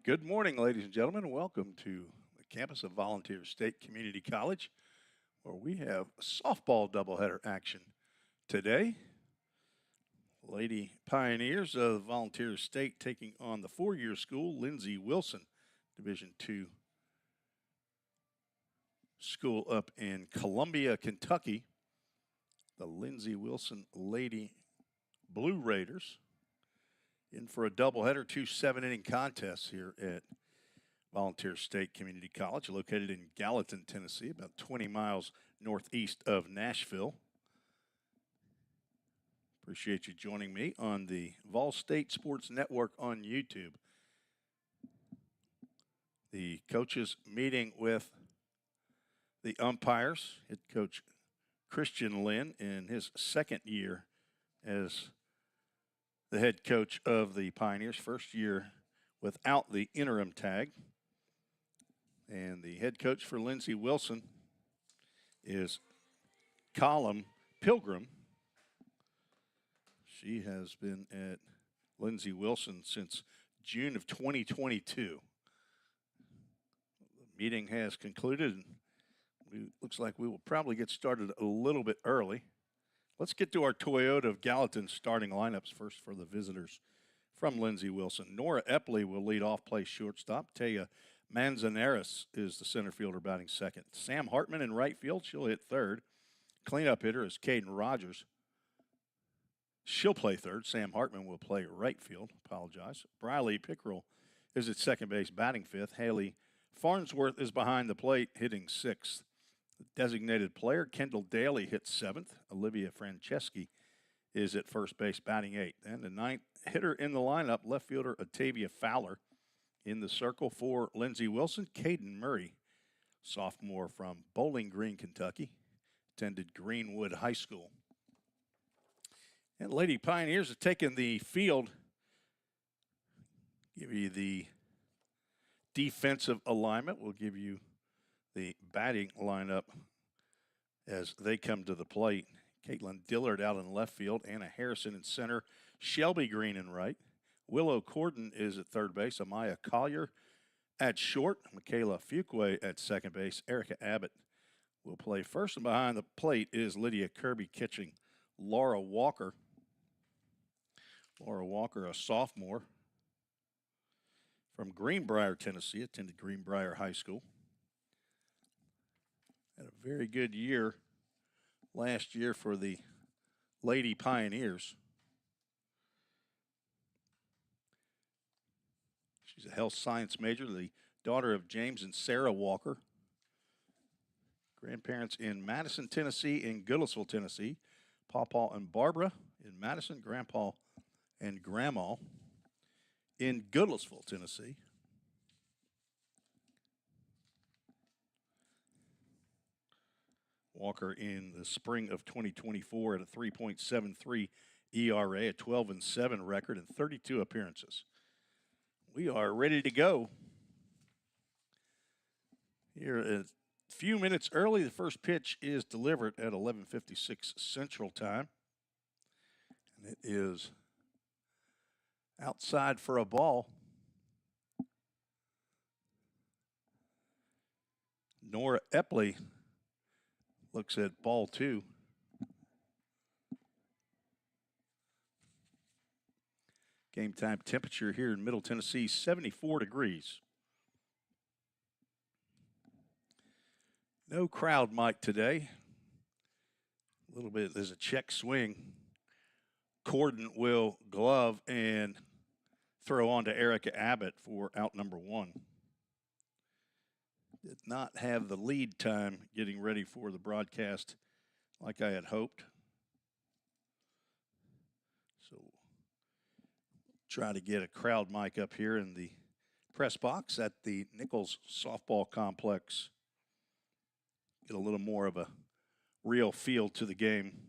Good morning, ladies and gentlemen. Welcome to the campus of Volunteer State Community College, where we have softball doubleheader action today. Lady Pioneers of Volunteer State taking on the four-year school, Lindsey Wilson, Division II school up in Columbia, Kentucky. The Lindsey Wilson Lady Blue Raiders in for a doubleheader, two seven-inning contests here at Volunteer State Community College, located in Gallatin, Tennessee, about 20 miles northeast of Nashville. Appreciate you joining me on the Vol State Sports Network on YouTube. The coaches meeting with the umpires, head coach Christian Lynn in his second year as the head coach of the Pioneers, first year without the interim tag. And the head coach for Lindsey Wilson is Colum Pilgrim. She has been at Lindsey Wilson since June of 2022. The meeting has concluded, and looks like we will probably get started a little bit early. Let's get to our Toyota of Gallatin starting lineups first for the visitors from Lindsey Wilson. Nora Epley will lead off, play shortstop. Taya Manzanares is the center fielder batting second. Sam Hartman in right field, she'll hit third. Cleanup hitter is Caden Rogers. She'll play third. Sam Hartman will play right field. Apologize. Briley Pickrell is at second base, batting fifth. Haley Farnsworth is behind the plate, hitting sixth. Designated player Kendall Daly hits seventh. Olivia Franceschi is at first base, batting eighth. And the ninth hitter in the lineup, left fielder Otavia Fowler. In the circle for Lindsey Wilson, Caden Murray, sophomore from Bowling Green, Kentucky, attended Greenwood High School. And Lady Pioneers have taken the field. Give you the defensive alignment. We'll give you the batting lineup as they come to the plate. Caitlin Dillard out in left field, Anna Harrison in center, Shelby Green in right. Willow Corden is at third base, Amaya Collier at short, Michaela Fuqua at second base, Erica Abbott will play first, and behind the plate is Lydia Kirby catching Laura Walker. Laura Walker, a sophomore from Greenbrier, Tennessee, attended Greenbrier High School. Had a very good year last year for the Lady Pioneers. She's a health science major, the daughter of James and Sarah Walker. Grandparents in Madison, Tennessee, and Goodlettsville, Tennessee. Pawpaw and Barbara in Madison, Grandpa and Grandma in Goodlettsville, Tennessee. Walker in the spring of 2024 at a 3.73 ERA, a 12-7 record, and 32 appearances. We are ready to go. Here, a few minutes early, the first pitch is delivered at 11:56 Central Time. And it is outside for a ball. Nora Epley looks at ball two. Game time temperature here in Middle Tennessee, 74 degrees. No crowd mic today. A little bit, there's a check swing. Corden will glove and throw on to Erica Abbott for out number one. Did not have the lead time getting ready for the broadcast like I had hoped. So try to get a crowd mic up here in the press box at the Nichols Softball Complex. Get a little more of a real feel to the game.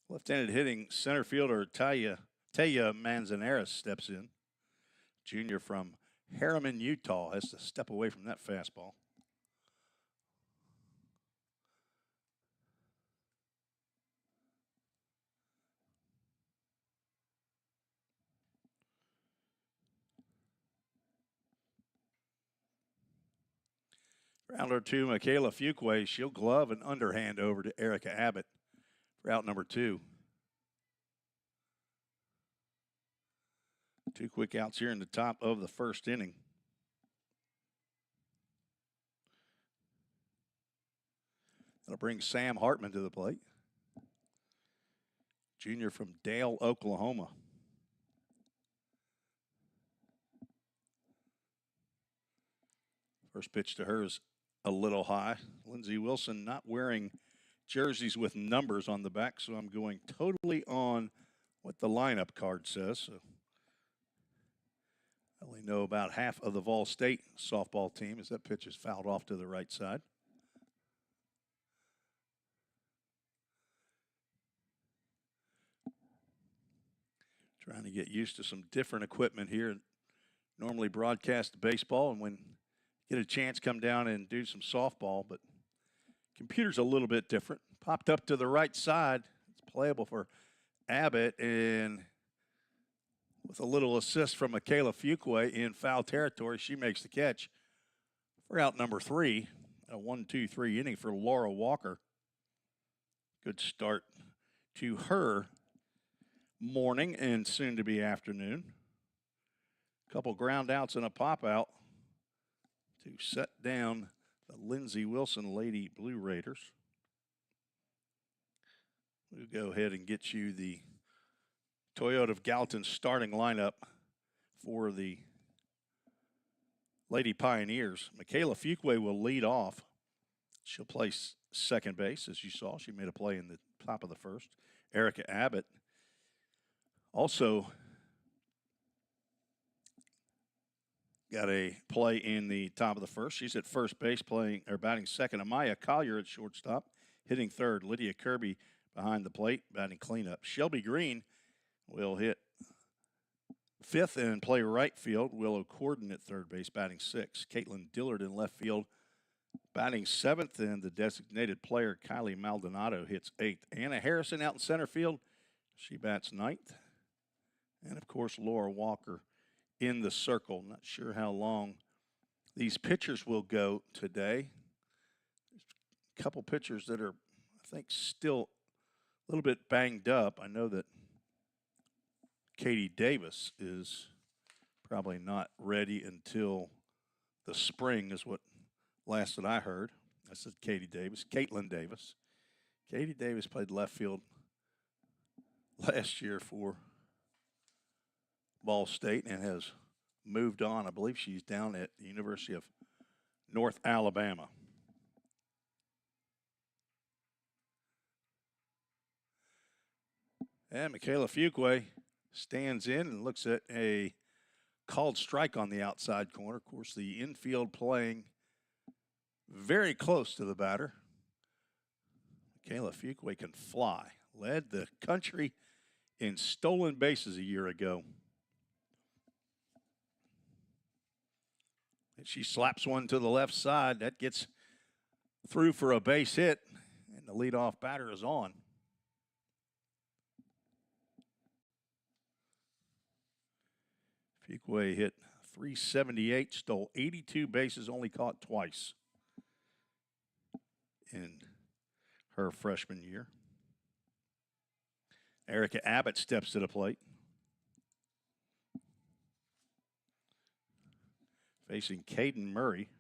Left-handed hitting center fielder Taya Manzanares steps in. Junior from Harriman, Utah, has to step away from that fastball. Rounder 2, Michaela Fuqua. She'll glove an underhand over to Erica Abbott for out number 2. 2 quick outs here in the top of the first inning. That'll bring Sam Hartman to the plate. Junior from Dale, Oklahoma. First pitch to her is a little high. Lindsey Wilson not wearing jerseys with numbers on the back, so I'm going totally on what the lineup card says. So I only know about half of the Vol State softball team as that pitch is fouled off to the right side. Trying to get used to some different equipment here. Normally broadcast baseball, and when get a chance, come down and do some softball, but computer's a little bit different. Popped up to the right side. It's playable for Abbott, and with a little assist from Michaela Fuqua in foul territory, she makes the catch for out number 3. A 1-2-3 inning for Laura Walker. Good start to her morning and soon to be afternoon. Couple ground outs and a pop out to set down the Lindsey Wilson Lady Blue Raiders. We'll go ahead and get you the Toyota of Gallatin starting lineup for the Lady Pioneers. Michaela Fuqua will lead off. She'll play second base, as you saw. She made a play in the top of the first. Erica Abbott also got a play in the top of the first. She's at first base playing or batting second. Amaya Collier at shortstop, hitting third. Lydia Kirby behind the plate, batting cleanup. Shelby Green will hit fifth and play right field. Willow Corden at third base, batting sixth. Caitlin Dillard in left field, batting seventh. And the designated player, Kylie Maldonado, hits eighth. Anna Harrison out in center field. She bats ninth. And, of course, Laura Walker in the circle. Not sure how long these pitchers will go today. There's a couple pitchers that are, I think, still a little bit banged up. I know that Katie Davis is probably not ready until the spring is what last that I heard. I said Katie Davis. Caitlin Davis. Katie Davis played left field last year for Ball State and has moved on. I believe she's down at the University of North Alabama. And Michaela Fuqua stands in and looks at a called strike on the outside corner. Of course, the infield playing very close to the batter. Michaela Fuqua can fly. Led the country in stolen bases a year ago. And she slaps one to the left side. That gets through for a base hit, and the leadoff batter is on. Fuqua hit .378, stole 82 bases, only caught twice in her freshman year. Erica Abbott steps to the plate. Facing Caden Murray.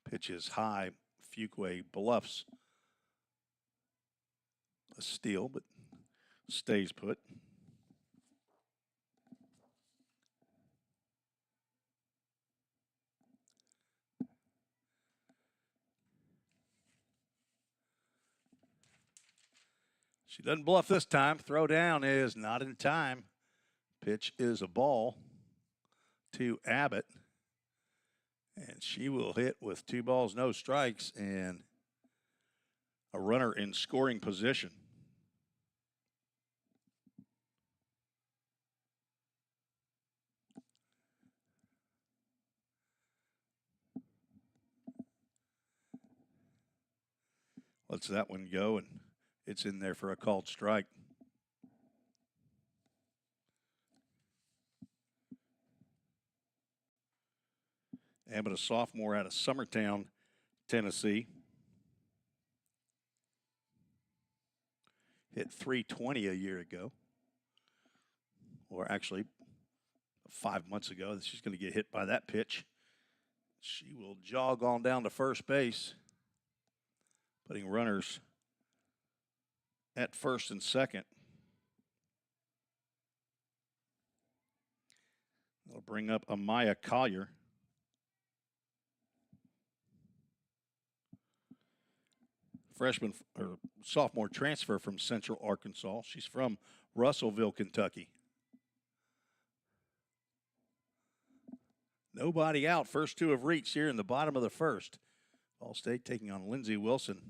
Pitch is high. Fuqua bluffs a steal, but stays put. She doesn't bluff this time. Throw down is not in time. Pitch is a ball to Abbott. And she will hit with 2 balls, no strikes, and a runner in scoring position. Lets that one go, and it's in there for a called strike. Abbott, a sophomore out of Summertown, Tennessee. Hit 320 a year ago. Or actually, 5 months ago. She's going to get hit by that pitch. She will jog on down to first base, putting runners at first and second. That'll bring up Amaya Collier. Freshman or sophomore transfer from Central Arkansas. She's from Russellville, Kentucky. Nobody out. First two have reached here in the bottom of the first. Ball State taking on Lindsey Wilson.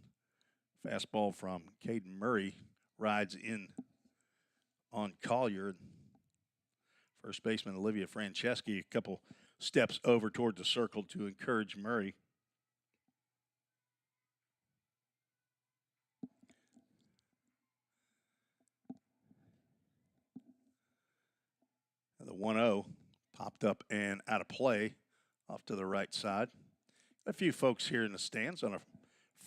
Fastball from Caden Murray rides in on Collier. First baseman Olivia Franceschi a couple steps over toward the circle to encourage Murray. And the 1-0 popped up and out of play off to the right side. A few folks here in the stands on a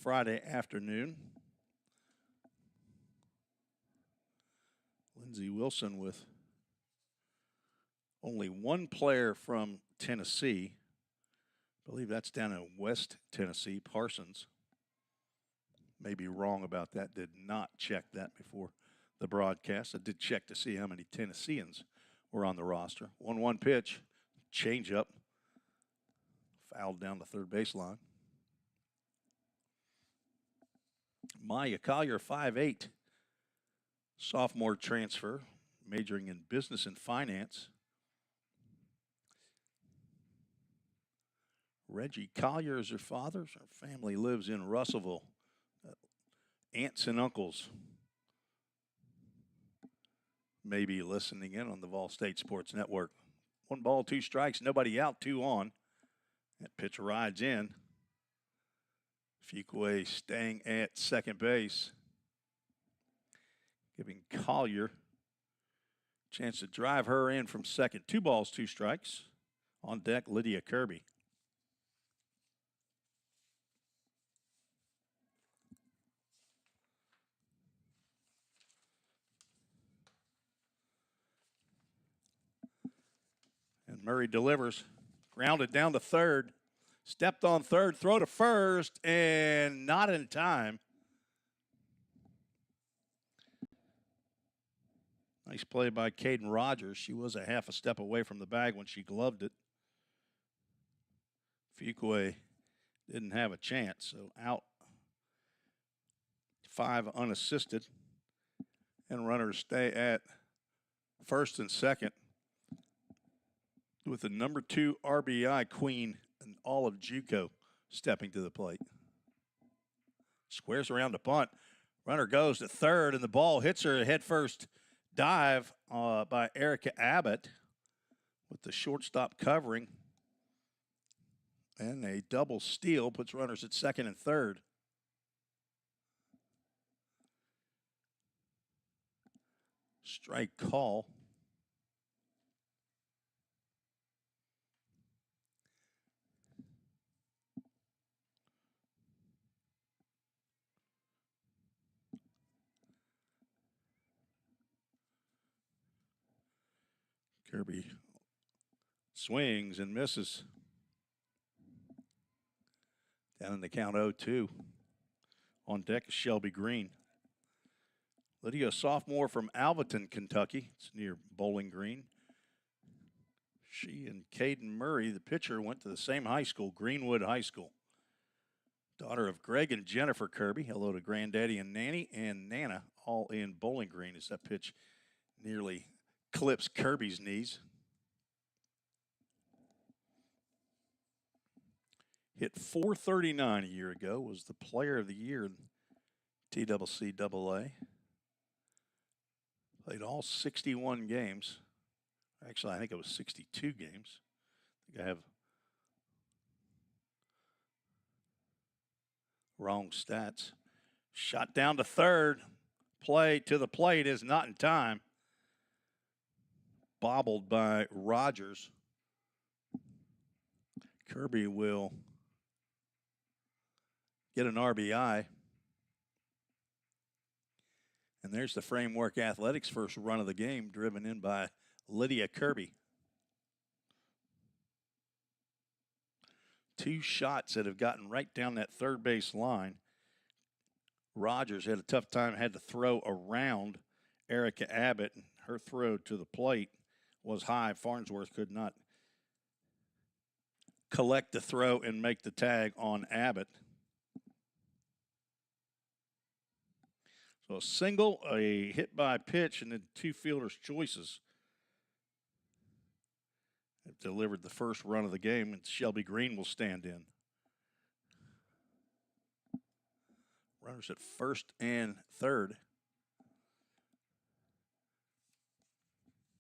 Friday afternoon. Lindsey Wilson with only one player from Tennessee. I believe that's down in West Tennessee, Parsons. May be wrong about that. Did not check that before the broadcast. I did check to see how many Tennesseans were on the roster. 1-1 pitch, change up, fouled down the third baseline. Maya Collier, 5'8", sophomore transfer, majoring in business and finance. Reggie Collier is her father. Her family lives in Russellville. Aunts and uncles may be listening in on the Vol State Sports Network. 1 ball, 2 strikes, nobody out, 2 on. That pitch rides in. Fuqua staying at second base, giving Collier a chance to drive her in from second. 2 balls, 2 strikes. On deck, Lydia Kirby. And Murray delivers, grounded down to third, stepped on third, throw to first, and not in time. Nice play by Caden Rogers. She was a half a step away from the bag when she gloved it. Fuqua didn't have a chance, so out 5 unassisted. And runners stay at first and second with the number 2 RBI queen and all of JUCO stepping to the plate. Squares around the bunt. Runner goes to third, and the ball hits her a head-first dive by Erica Abbott with the shortstop covering. And a double steal puts runners at second and third. Strike call. Kirby swings and misses. Down in the count 0-2. On deck is Shelby Green. Lydia, sophomore from Alvaton, Kentucky. It's near Bowling Green. She and Caden Murray, the pitcher, went to the same high school, Greenwood High School. Daughter of Greg and Jennifer Kirby. Hello to Granddaddy and Nanny and Nana, all in Bowling Green as that pitch nearly clips Kirby's knees. Hit .439 a year ago, was the player of the year in TCCAA. Played all 61 games. Actually, I think it was 62 games. I think I have wrong stats. Shot down to third. Play to the plate is not in time. Bobbled by Rogers. Kirby will get an RBI. And there's the Framework Athletics first run of the game, driven in by Lydia Kirby. 2 shots that have gotten right down that third base line. Rogers had a tough time, had to throw around Erica Abbott. Her throw to the plate was high. Farnsworth could not collect the throw and make the tag on Abbott. So a single, a hit by pitch, and then 2 fielders' choices have delivered the first run of the game, and Shelby Green will stand in. Runners at first and third.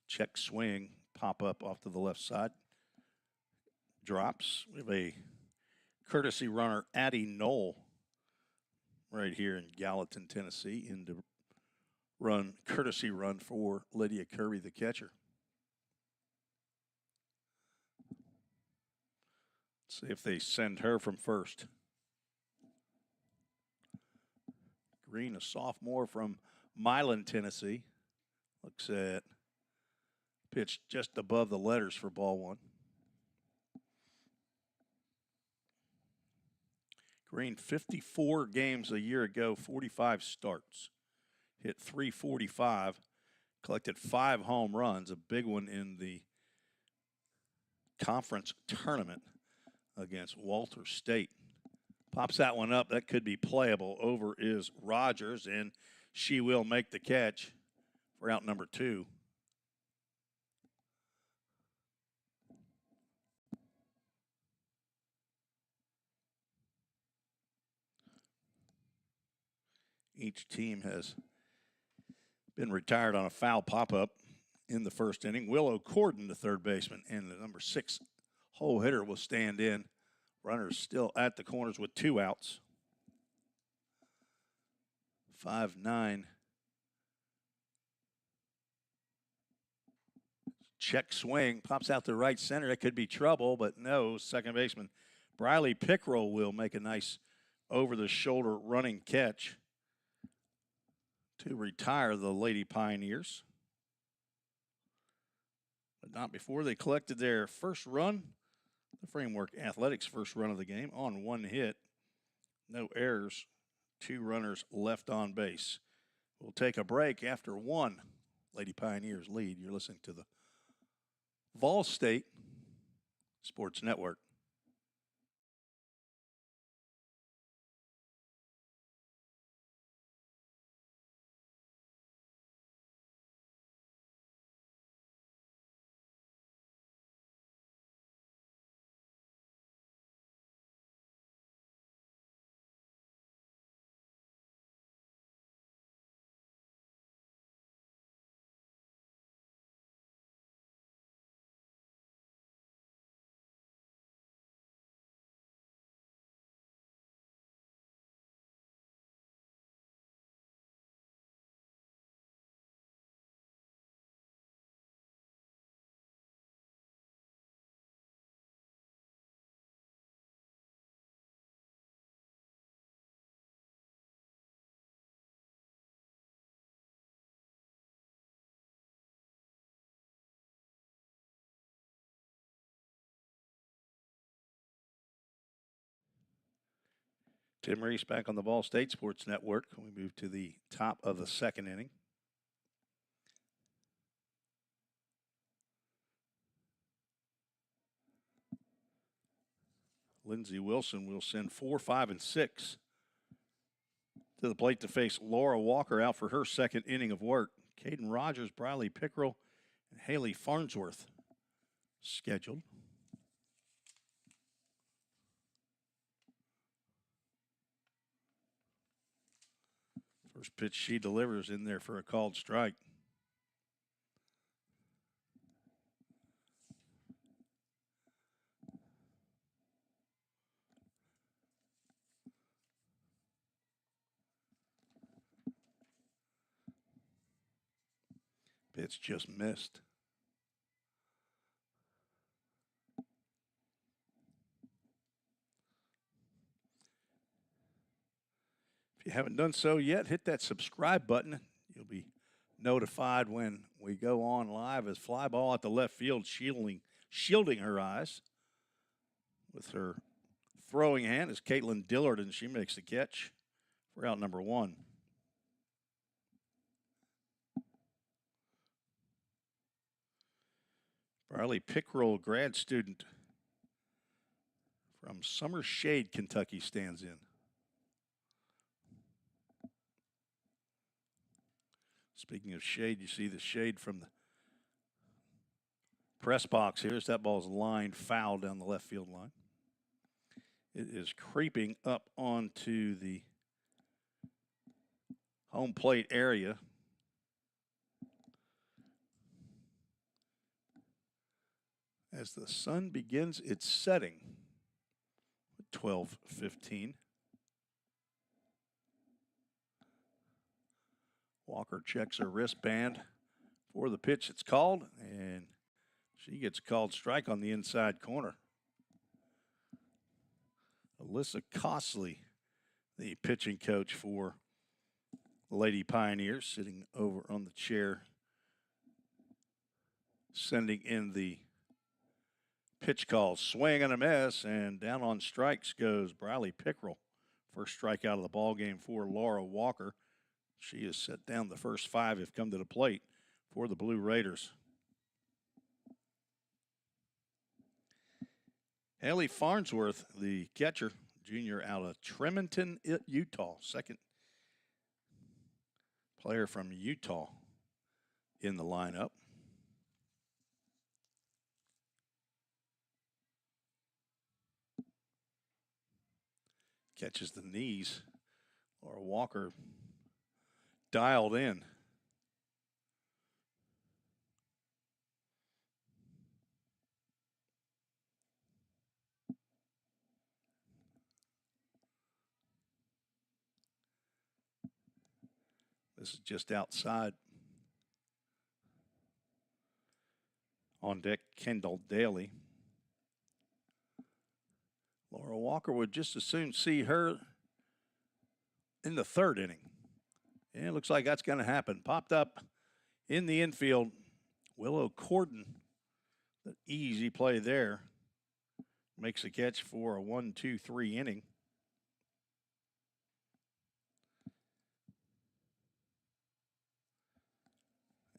Check swing, pop up off to the left side. Drops. We have a courtesy runner, Addie Knoll, right here in Gallatin, Tennessee, in the courtesy run for Lydia Kirby, the catcher. Let's see if they send her from first. Green, a sophomore from Milan, Tennessee. Looks at pitch just above the letters for ball 1. Green, 54 games a year ago, 45 starts. Hit .345, collected 5 home runs, a big one in the conference tournament against Walter State. Pops that one up. That could be playable. Over is Rogers, and she will make the catch for out number 2. Each team has been retired on a foul pop-up in the first inning. Willow Corden, the third baseman, and the number 6 hole hitter will stand in. Runners still at the corners with 2 outs. 5-9. Check swing, pops out to right center. That could be trouble, but no. Second baseman Briley Pickrell will make a nice over-the-shoulder running catch to retire the Lady Pioneers. But not before they collected their first run. The Framework Athletics first run of the game on 1 hit. No errors. 2 runners left on base. We'll take a break after 1 Lady Pioneers lead. You're listening to the Vol State Sports Network. Tim Reese back on the Vol State Sports Network. We move to the top of the second inning. Lindsey Wilson will send 4, 5, and 6 to the plate to face Laura Walker out for her second inning of work. Caden Rogers, Briley Pickrell, and Haley Farnsworth scheduled. First pitch she delivers in there for a called strike. Pitch just missed. If you haven't done so yet, hit that subscribe button. You'll be notified when we go on live as fly ball at the left field, shielding her eyes with her throwing hand is Caitlin Dillard, and she makes the catch for out number 1. Briley Pickrell, grad student from Summer Shade, Kentucky, stands in. Speaking of shade, you see the shade from the press box. Here's that ball's lined foul down the left field line. It is creeping up onto the home plate area. As the sun begins its setting at 12:15. Walker checks her wristband for the pitch it's called, and she gets called strike on the inside corner. Alyssa Costley, the pitching coach for the Lady Pioneers, sitting over on the chair, sending in the pitch call. Swing and a miss, and down on strikes goes Briley Pickrell. First strikeout of the ball game for Laura Walker. She has set down the first 5 have come to the plate for the Blue Raiders. Haley Farnsworth, the catcher, junior out of Tremonton, Utah. Second player from Utah in the lineup. Catches the knees. Laura Walker dialed in. This is just outside. On deck, Kendall Daly. Laura Walker would just as soon see her in the 3rd inning. And it looks like that's going to happen. Popped up in the infield. Willow Corden, the easy play there, makes a catch for a 1-2-3 inning.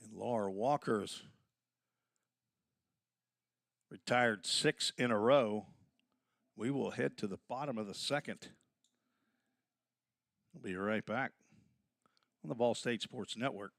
And Laura Walker's retired 6 in a row. We will head to the bottom of the 2nd. We'll be right back on the Ball State Sports Network.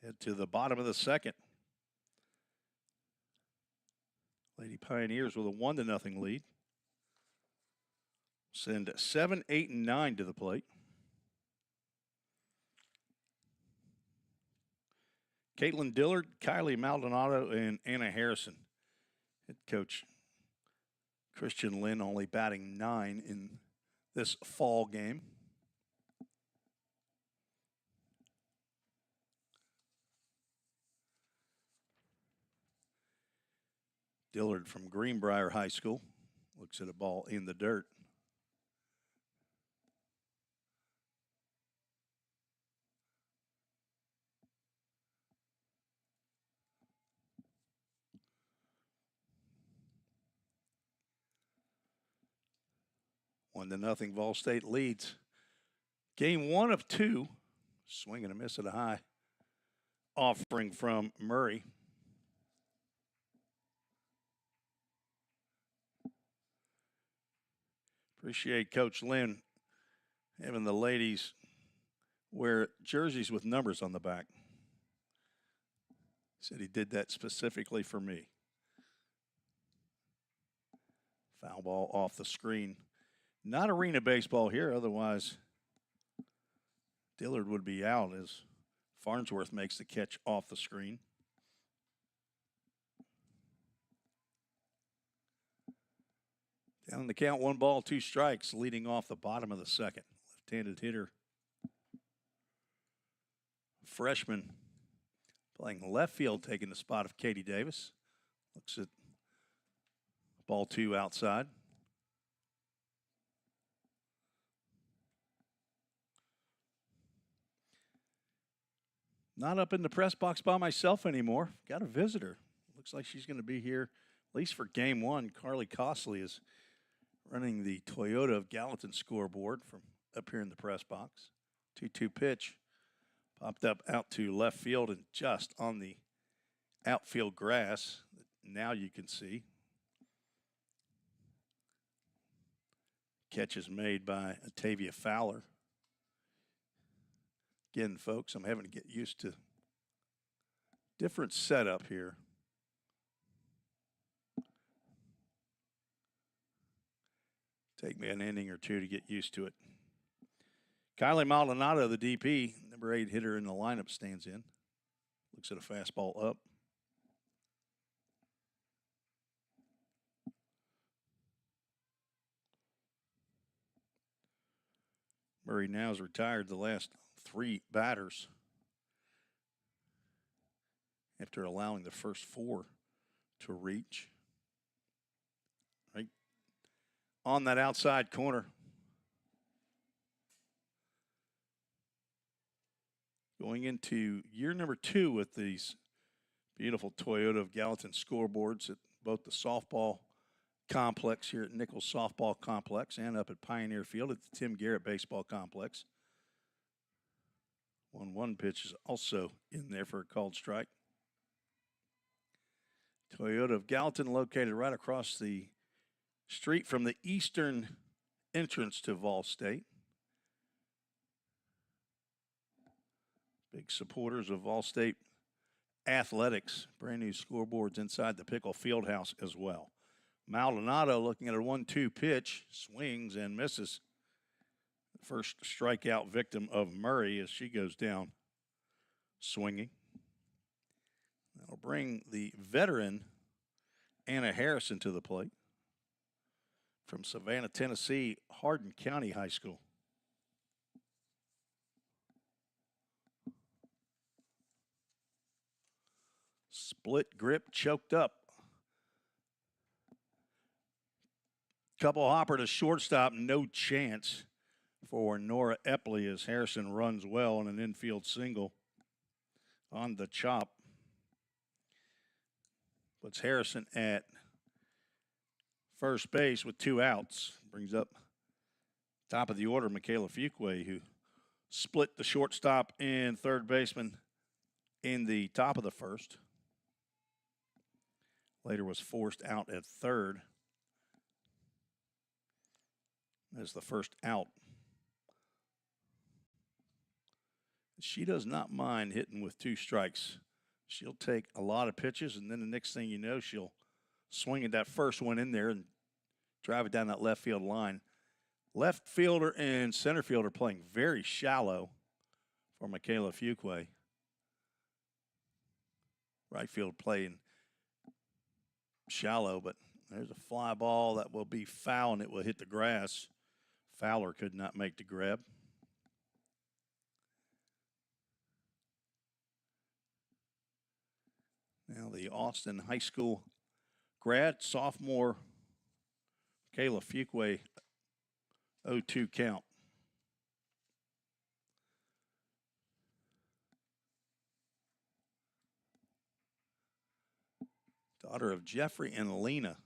Head to the bottom of the 2nd. Lady Pioneers with a 1-0 lead. Send 7, 8, and 9 to the plate. Caitlin Dillard, Kylie Maldonado, and Anna Harrison. Head coach Christian Lynn only batting 9 in this fall game. Dillard from Greenbrier High School looks at a ball in the dirt. One to nothing, Vol State leads. Game 1 of 2 Swing and a miss at a high offering from Murray. Appreciate Coach Lynn having the ladies wear jerseys with numbers on the back. Said he did that specifically for me. Foul ball off the screen. Not arena baseball here, otherwise Dillard would be out as Farnsworth makes the catch off the screen. Down the count, 1 ball, 2 strikes, leading off the bottom of the second. Left-handed hitter. Freshman playing left field, taking the spot of Katie Davis. Looks at ball 2 outside. Not up in the press box by myself anymore. Got a visitor. Looks like she's going to be here at least for game 1. Carly Costley is running the Toyota of Gallatin scoreboard from up here in the press box. 2-2 pitch. Popped up out to left field and just on the outfield grass. Now you can see. Catch is made by Atavia Fowler. Again, folks, I'm having to get used to different setup here. Take me an inning or two to get used to it. Kylie Maldonado, the DP, number 8 hitter in the lineup, stands in. Looks at a fastball up. Murray now has retired the last 3 batters after allowing the first 4 to reach. Right on that outside corner. Going into year number 2 with these beautiful Toyota of Gallatin scoreboards at both the softball complex here at Nichols Softball Complex and up at Pioneer Field at the Tim Garrett Baseball Complex. 1-1 pitch is also in there for a called strike. Toyota of Gallatin located right across the street from the eastern entrance to Vol State. Big supporters of Vol State athletics. Brand new scoreboards inside the Pickle Fieldhouse as well. Maldonado looking at a 1-2 pitch, swings and misses. First strikeout victim of Murray as she goes down swinging. That'll bring the veteran Anna Harrison to the plate from Savannah, Tennessee, Hardin County High School. Split grip, choked up. Couple hopper to shortstop, no chance for Nora Epley as Harrison runs well on an infield single on the chop. Puts Harrison at first base with 2 outs. Brings up top of the order Michaela Fuqua, who split the shortstop and third baseman in the top of the first. Later was forced out at third as the first out. She does not mind hitting with 2 strikes. She'll take a lot of pitches, and then the next thing you know, she'll swing at that first one in there and drive it down that left field line. Left fielder and center fielder playing very shallow for Michaela Fuqua. Right field playing shallow, but there's a fly ball that will be foul, and it will hit the grass. Fowler could not make the grab. Now the Austin High School grad, sophomore Kayla Fuqua, 0-2 count. Daughter of Jeffrey and Lena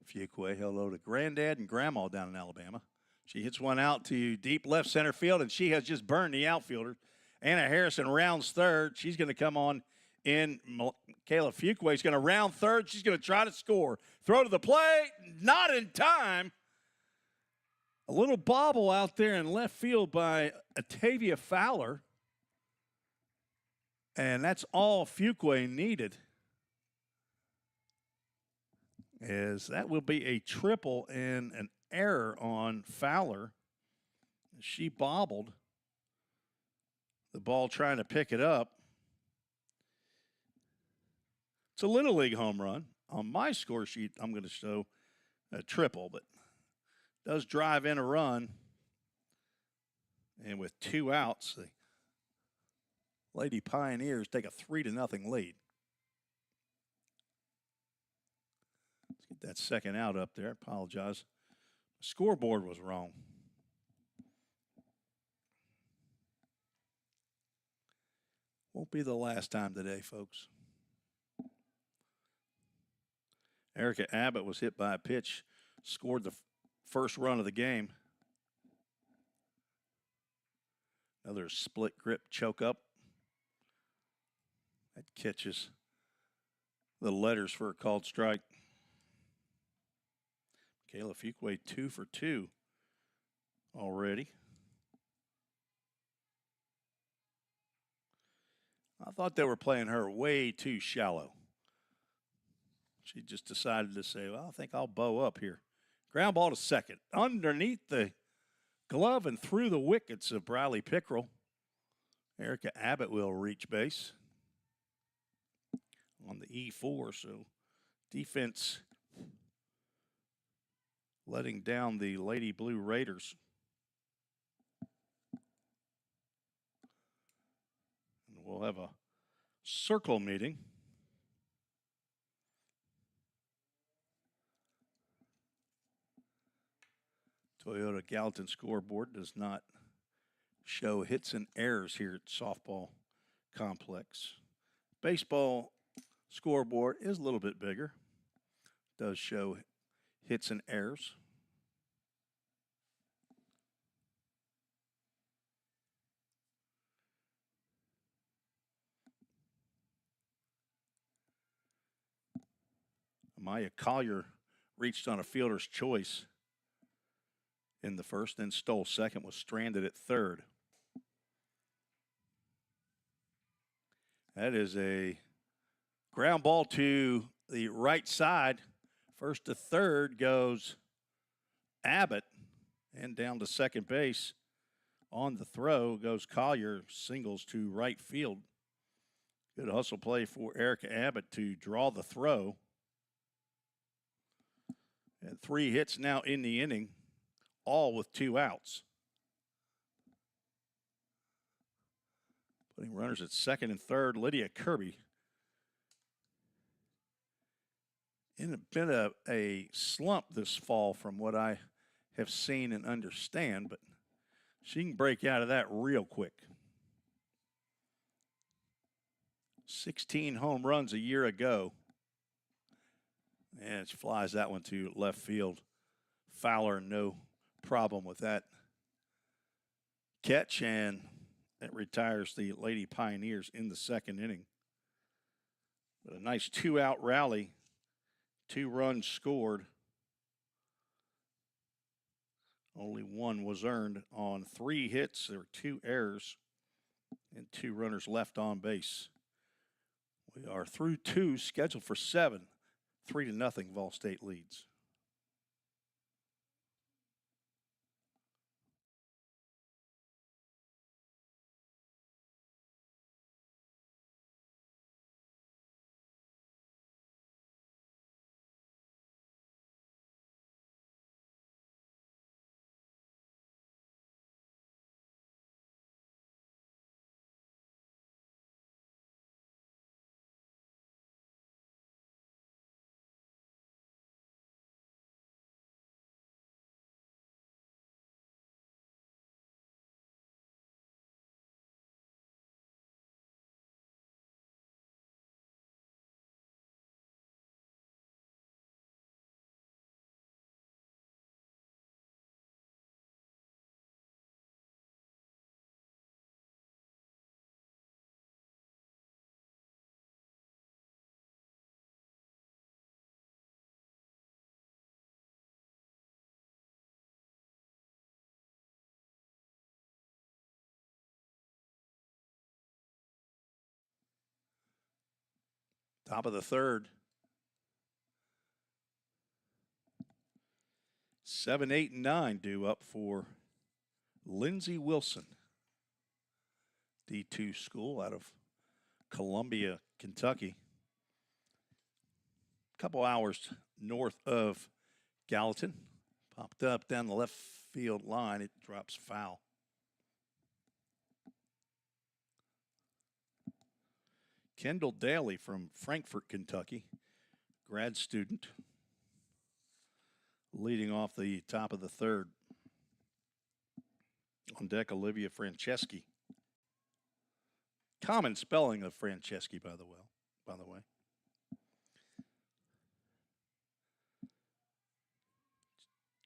Fuqua. Hello to granddad and grandma down in Alabama. She hits one out to deep left center field, and she has just burned the outfielder. Anna Harrison rounds third. She's going to come on in. Kayla Fuquay is going to round third. She's going to try to score. Throw to the plate. Not in time. A little bobble out there in left field by Atavia Fowler. And that's all Fuquay needed. As that will be a triple and an error on Fowler. She bobbled the ball trying to pick it up. It's a Little League home run. On my score sheet, I'm going to show a triple, but does drive in a run. And with 2 outs, the Lady Pioneers take a 3-0 lead. Let's get that second out up there. I apologize. The scoreboard was wrong. Won't be the last time today, folks. Erica Abbott was hit by a pitch, scored the first run of the game. Another split grip choke up. That catches the letters for a called strike. Kayla Fuquay 2 for 2 already. I thought they were playing her way too shallow. She just decided to say, well, I think I'll bow up here. Ground ball to second. Underneath the glove and through the wickets of Briley Pickrell. Erica Abbott will reach base on the E4. So defense letting down the Lady Blue Raiders. And we'll have a circle meeting. Toyota Gallatin scoreboard does not show hits and errors here at softball complex. Baseball scoreboard is a little bit bigger. Does show hits and errors. Maya Collier reached on a fielder's choice in the first, then stole second, was stranded at third. That is a ground ball to the right side. First to third goes Abbott, and down to second base. On the throw goes Collier, singles to right field. Good hustle play for Erica Abbott to draw the throw. And 3 hits now in the inning, all with 2 outs. Putting runners at second and third, Lydia Kirby. It's been a slump this fall from what I have seen and understand, but she can break out of that real quick. 16 home runs a year ago. And she flies that one to left field. Fowler, no problem with that catch, and that retires the Lady Pioneers in the second inning. But a nice 2-out rally, 2 runs scored. Only 1 was earned on 3 hits. There were 2 errors and 2 runners left on base. We are through 2, scheduled for 7. 3-0 Vol State leads. Top of the third. 7, 8, and 9 due up for Lindsey Wilson, D2 school out of Columbia, Kentucky. A couple hours north of Gallatin. Popped up down the left field line. It drops foul. Kendall Daly from Frankfort, Kentucky, grad student, leading off the top of the third. On deck, Olivia Franceschi. Common spelling of Franceschi, by the way.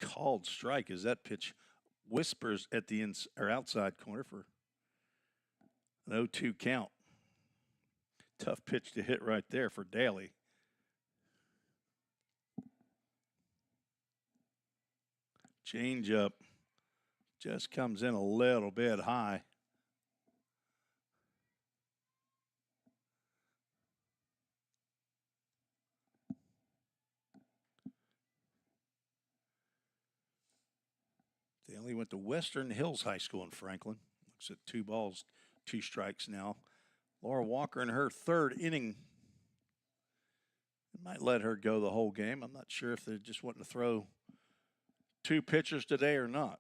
Called strike as that pitch whispers at the outside corner for an 0-2 count. Tough pitch to hit right there for Daly. Change up just comes in a little bit high. Daly went to Western Hills High School in Franklin. Looks at 2 balls, 2 strikes now. Laura Walker in her third inning. It might let her go the whole game. I'm not sure if they're just wanting to throw 2 pitchers today or not.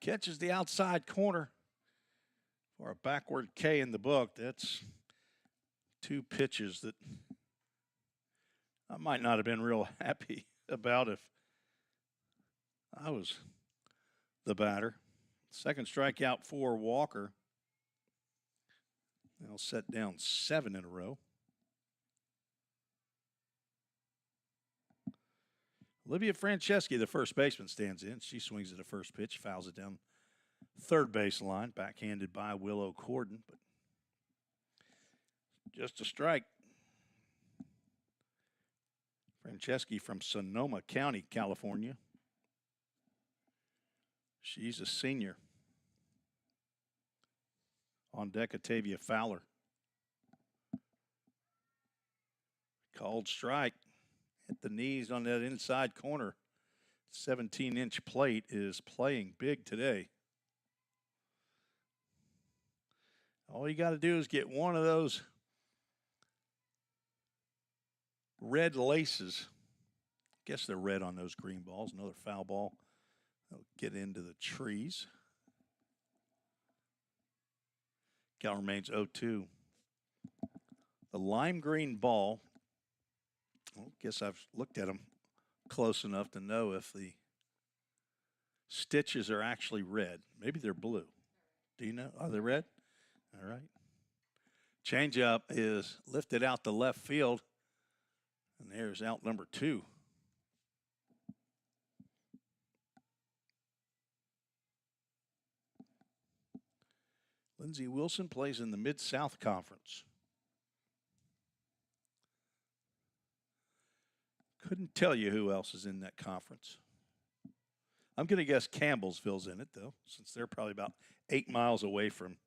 Catches the outside corner for a backward K in the book. That's 2 pitches that I might not have been real happy about if I was the batter. Second strikeout for Walker. They'll set down 7 in a row. Olivia Franceschi, the first baseman, stands in. She swings at the first pitch, fouls it down third base line, backhanded by Willow Corden, but just a strike. Franceschi from Sonoma County, California. She's a senior. On deck, Octavia Fowler. Called strike. Hit the knees on that inside corner. 17-inch plate is playing big today. All you got to do is get one of those red laces. I guess they're red on those green balls. Another foul ball. They'll get into the trees. Count remains 0-2. The lime green ball. I guess I've looked at them close enough to know if the stitches are actually red. Maybe they're blue. Do you know? Are they red? All right. Changeup is lifted out to left field. And there's out number 2. Lindsey Wilson plays in the Mid-South Conference. Couldn't tell you who else is in that conference. I'm going to guess Campbellsville's in it, though, since they're probably about 8 miles away from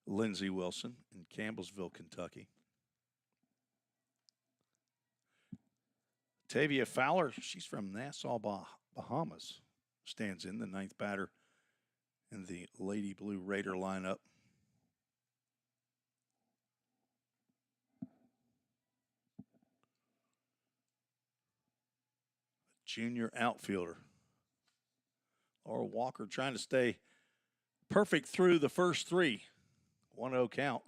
Lindsey Wilson in Campbellsville, Kentucky. Octavia Fowler, she's from Nassau, Bahamas, stands in the 9th batter in the Lady Blue Raider lineup. Junior outfielder. Laura Walker trying to stay perfect through the first 3. 1-0 count.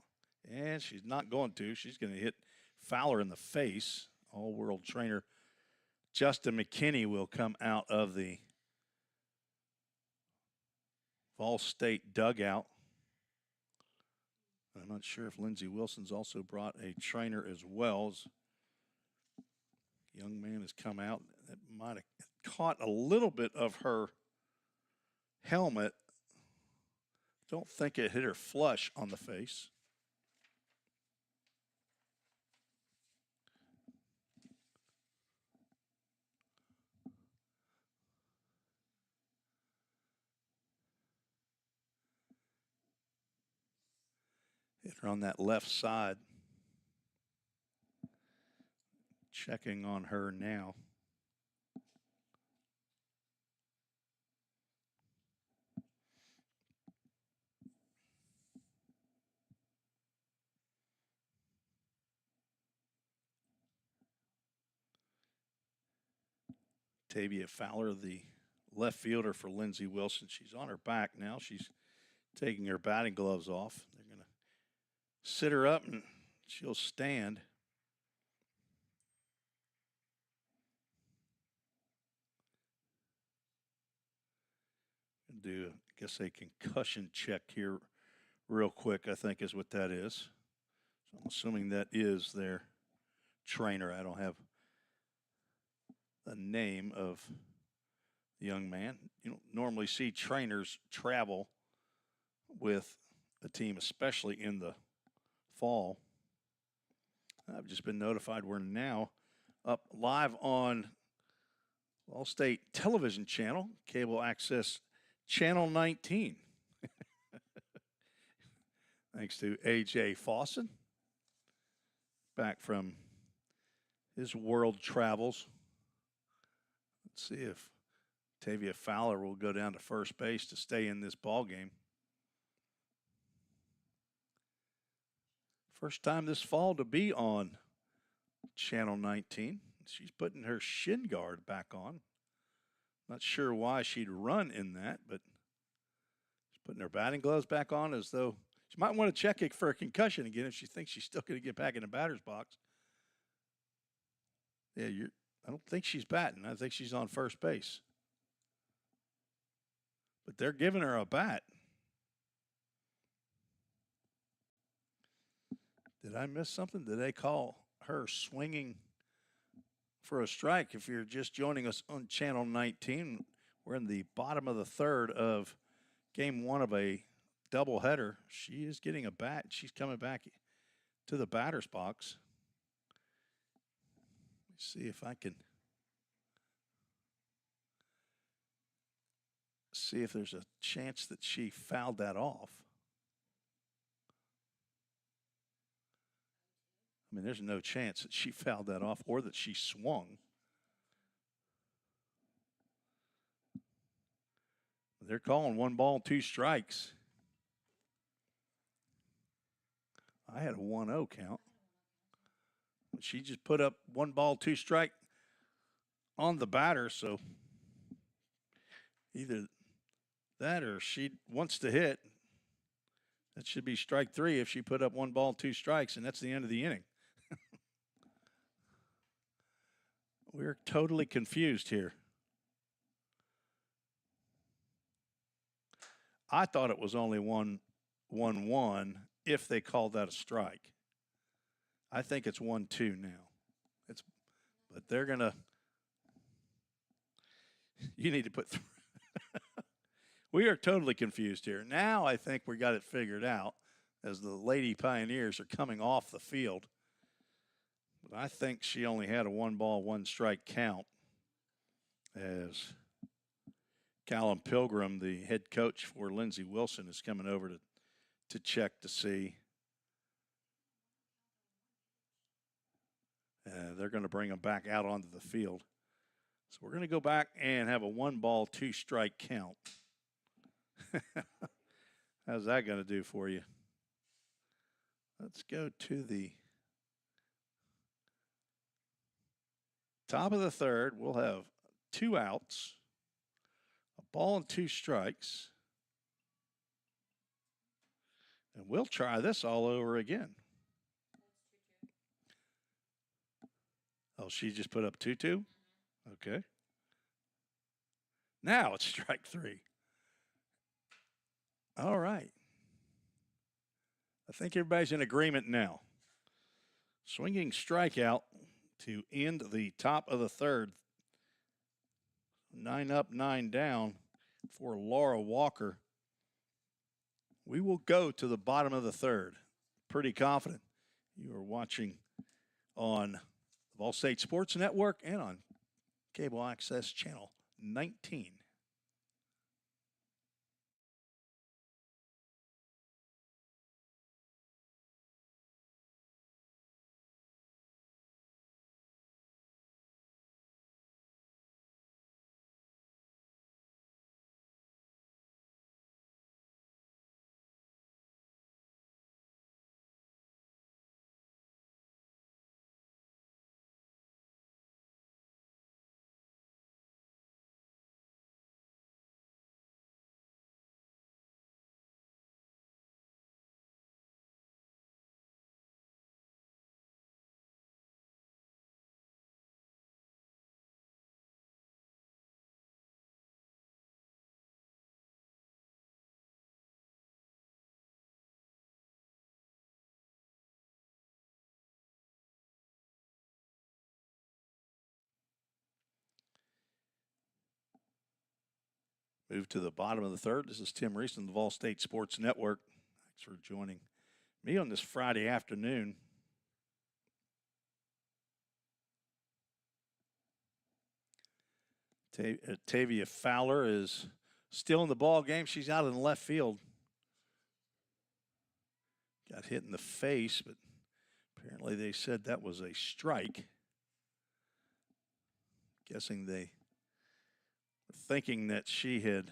And she's not going to. She's going to hit Fowler in the face. All-world trainer Justin McKinney will come out of the Vol State dugout. I'm not sure if Lindsey Wilson's also brought a trainer as well. As young man has come out. That might have caught a little bit of her helmet. Don't think it hit her flush on the face. Get her on that left side. Checking on her now. Tavia Fowler, the left fielder for Lindsey Wilson. She's on her back now. She's taking her batting gloves off. They're going to sit her up and she'll stand. And do, I guess, a concussion check here real quick, I think is what that is. So I'm assuming that is their trainer. I don't have the name of the young man. You don't normally see trainers travel with a team, especially in the fall. I've just been notified we're now up live on All-State Television Channel, Cable Access Channel 19. Thanks to A.J. Fawson, back from his world travels. Let's see if Tavia Fowler will go down to first base to stay in this ball game. First time this fall to be on Channel 19. She's putting her shin guard back on. Not sure why she'd run in that, but she's putting her batting gloves back on as though she might want to check it for a concussion again if she thinks she's still going to get back in the batter's box. Yeah, I don't think she's batting. I think she's on first base. But they're giving her a bat. Did I miss something? Did they call her swinging for a strike? If you're just joining us on Channel 19, we're in the bottom of the third of game one of a doubleheader. She is getting a bat. She's coming back to the batter's box. Let's see if I can see if there's a chance that she fouled that off. I mean, there's no chance that she fouled that off or that she swung. They're calling 1 ball, 2 strikes. I had a 1-0 count. She just put up 1 ball, 2 strike on the batter, so either that or she wants to hit. That should be strike 3 if she put up 1 ball, 2 strikes, and that's the end of the inning. We're totally confused here. I thought it was only 1-1 if they called that a strike. I think it's 1-2 now. But they're gonna. You need to put. We are totally confused here. Now I think we got it figured out as the Lady Pioneers are coming off the field. But I think she only had a 1 ball, 1 strike count as Callum Pilgrim, the head coach for Lindsey Wilson, is coming over to check to see. They're going to bring him back out onto the field. So we're going to go back and have a 1 ball, 2 strike count. How's that going to do for you? Let's go to the top of the third. We'll have 2 outs, a ball and 2 strikes. And we'll try this all over again. Oh, she just put up 2-2? Okay. Now it's strike 3. All right. I think everybody's in agreement now. Swinging strikeout to end the top of the third. 9 up, 9 down for Laura Walker. We will go to the bottom of the third. Pretty confident. You are watching on the Ball State Sports Network and on Cable Access Channel 19. Move to the bottom of the third. This is Tim Reese on the Vol State Sports Network. Thanks for joining me on this Friday afternoon. Tavia Fowler is still in the ball game. She's out in the left field. Got hit in the face, but apparently they said that was a strike. Guessing they were thinking that she had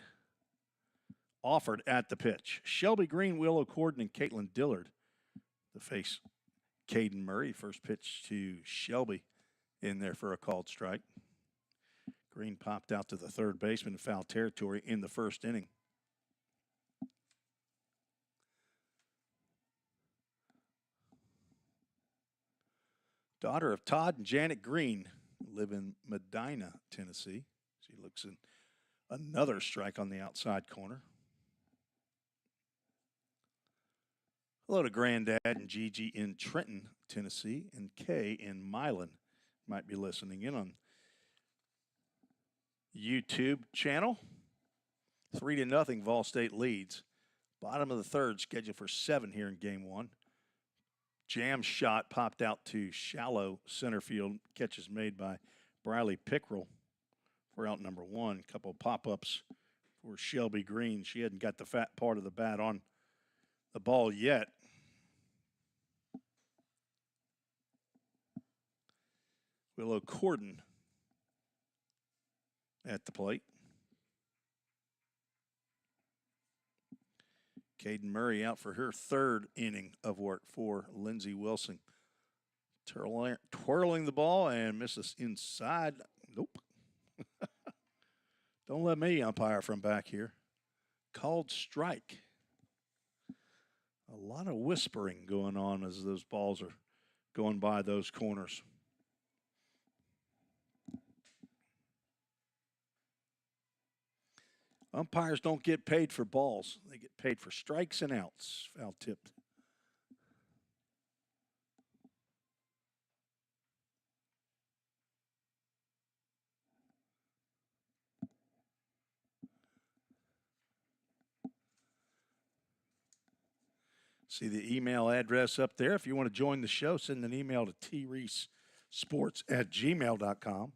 offered at the pitch. Shelby Green, Willow Corden, and Caitlin Dillard to face Caden Murray. First pitch to Shelby in there for a called strike. Green popped out to the third baseman in foul territory in the first inning. Daughter of Todd and Janet Green, live in Medina, Tennessee. She looks in another strike on the outside corner. Hello to Granddad and Gigi in Trenton, Tennessee, and Kay in Milan. Might be listening in on YouTube channel. 3-0, Vol State leads. Bottom of the third, scheduled for 7 here in game 1. Jam shot popped out to shallow center field. Catches made by Briley Pickrell for out number 1. Couple of pop-ups for Shelby Green. She hadn't got the fat part of the bat on the ball yet. Willow Corden at the plate. Caden Murray out for her third inning of work for Lindsey Wilson. Twirling the ball and misses inside. Nope. Don't let me umpire from back here. Called strike. A lot of whispering going on as those balls are going by those corners. Umpires don't get paid for balls. They get paid for strikes and outs. Foul tipped. See the email address up there. If you want to join the show, send an email to treesports@gmail.com.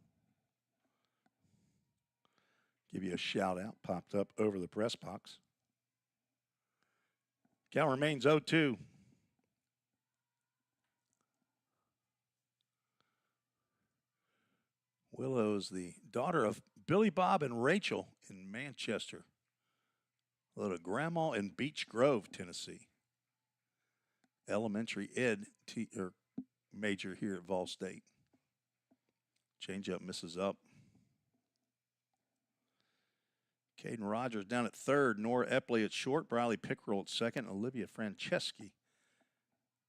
Give you a shout out, popped up over the press box. Count remains 0-2. Willow is the daughter of Billy Bob and Rachel in Manchester. Hello to Grandma in Beech Grove, Tennessee. Elementary ed major here at Vol State. Change up, misses up. Caden Rogers down at third, Nora Epley at short, Briley Pickrell at second, Olivia Franceschi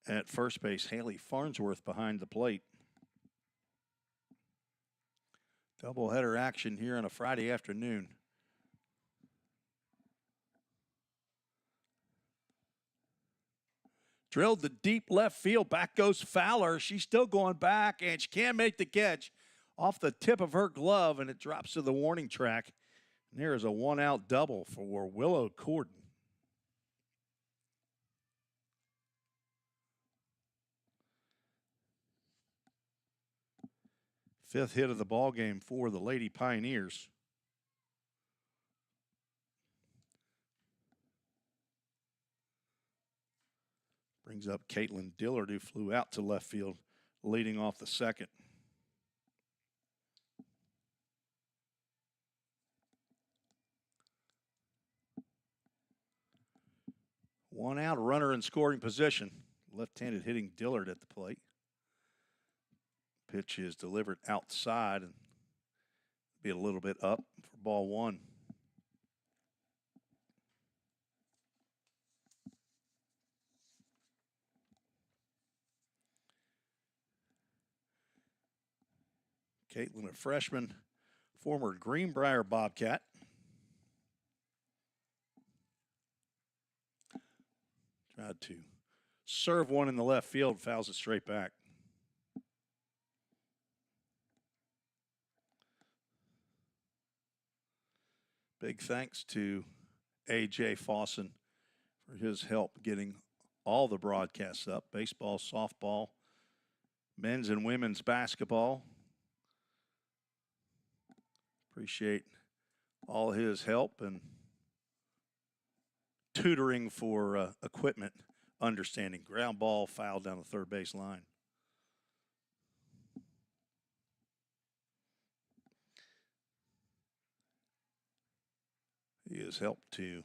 at first base, Haley Farnsworth behind the plate. Doubleheader action here on a Friday afternoon. Drilled the deep left field, back goes Fowler. She's still going back, and she can't make the catch off the tip of her glove, and it drops to the warning track. And there is a 1-out double for Willow Corden. Fifth hit of the ball game for the Lady Pioneers. Brings up Caitlin Dillard, who flew out to left field, leading off the second. One out, runner in scoring position. Left-handed hitting Dillard at the plate. Pitch is delivered outside and be a little bit up for ball 1. Caitlin, a freshman, former Greenbrier Bobcat. Tried to serve one in the left field, fouls it straight back. Big thanks to A.J. Fawson for his help getting all the broadcasts up: baseball, softball, men's and women's basketball. Appreciate all his help and tutoring for equipment understanding. Ground ball foul down the third base line. He has helped to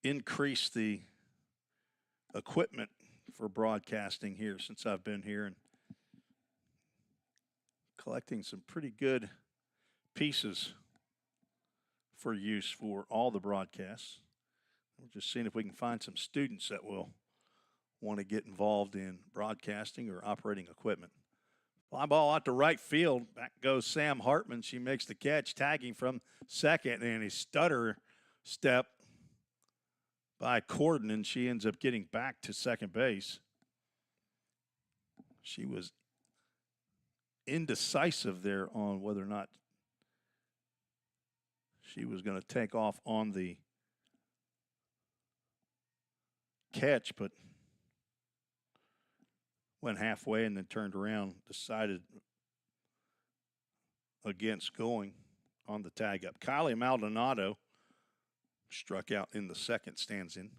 increase the equipment for broadcasting here since I've been here, and collecting some pretty good pieces for use for all the broadcasts. We're just seeing if we can find some students that will want to get involved in broadcasting or operating equipment. Fly ball out to right field. Back goes Sam Hartman. She makes the catch, tagging from second, and a stutter step by Corden, and she ends up getting back to second base. She was indecisive there on whether or not she was going to take off on the catch, but went halfway and then turned around, decided against going on the tag up. Kylie Maldonado struck out in the second, stands in.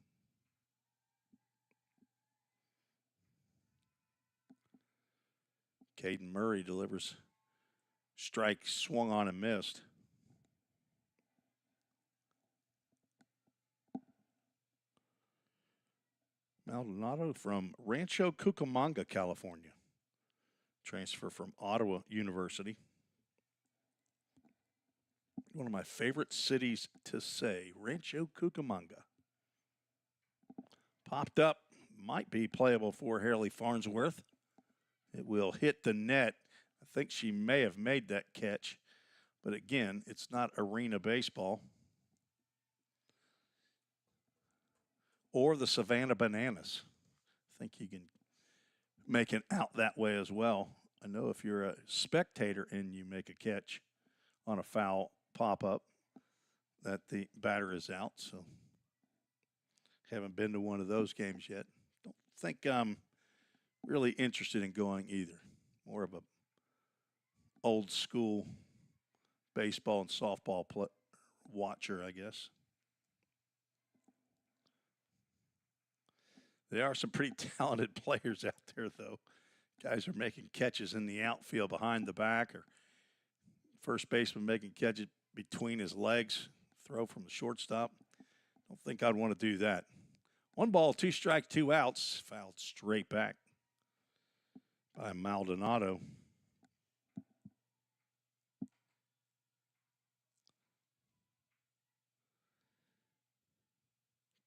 Caden Murray delivers strike, swung on and missed. Maldonado from Rancho Cucamonga, California. Transfer from Ottawa University. One of my favorite cities to say, Rancho Cucamonga. Popped up, might be playable for Haley Farnsworth. It will hit the net. I think she may have made that catch, but again, it's not arena baseball. Or the Savannah Bananas. I think you can make it out that way as well. I know if you're a spectator and you make a catch on a foul pop-up, that the batter is out. So haven't been to one of those games yet. Don't think I'm really interested in going either. More of a old school baseball and softball watcher, I guess. There are some pretty talented players out there, though. Guys are making catches in the outfield behind the back, or first baseman making catches between his legs, throw from the shortstop. Don't think I'd want to do that. 1 ball, 2 strikes, 2 outs. Fouled straight back by Maldonado.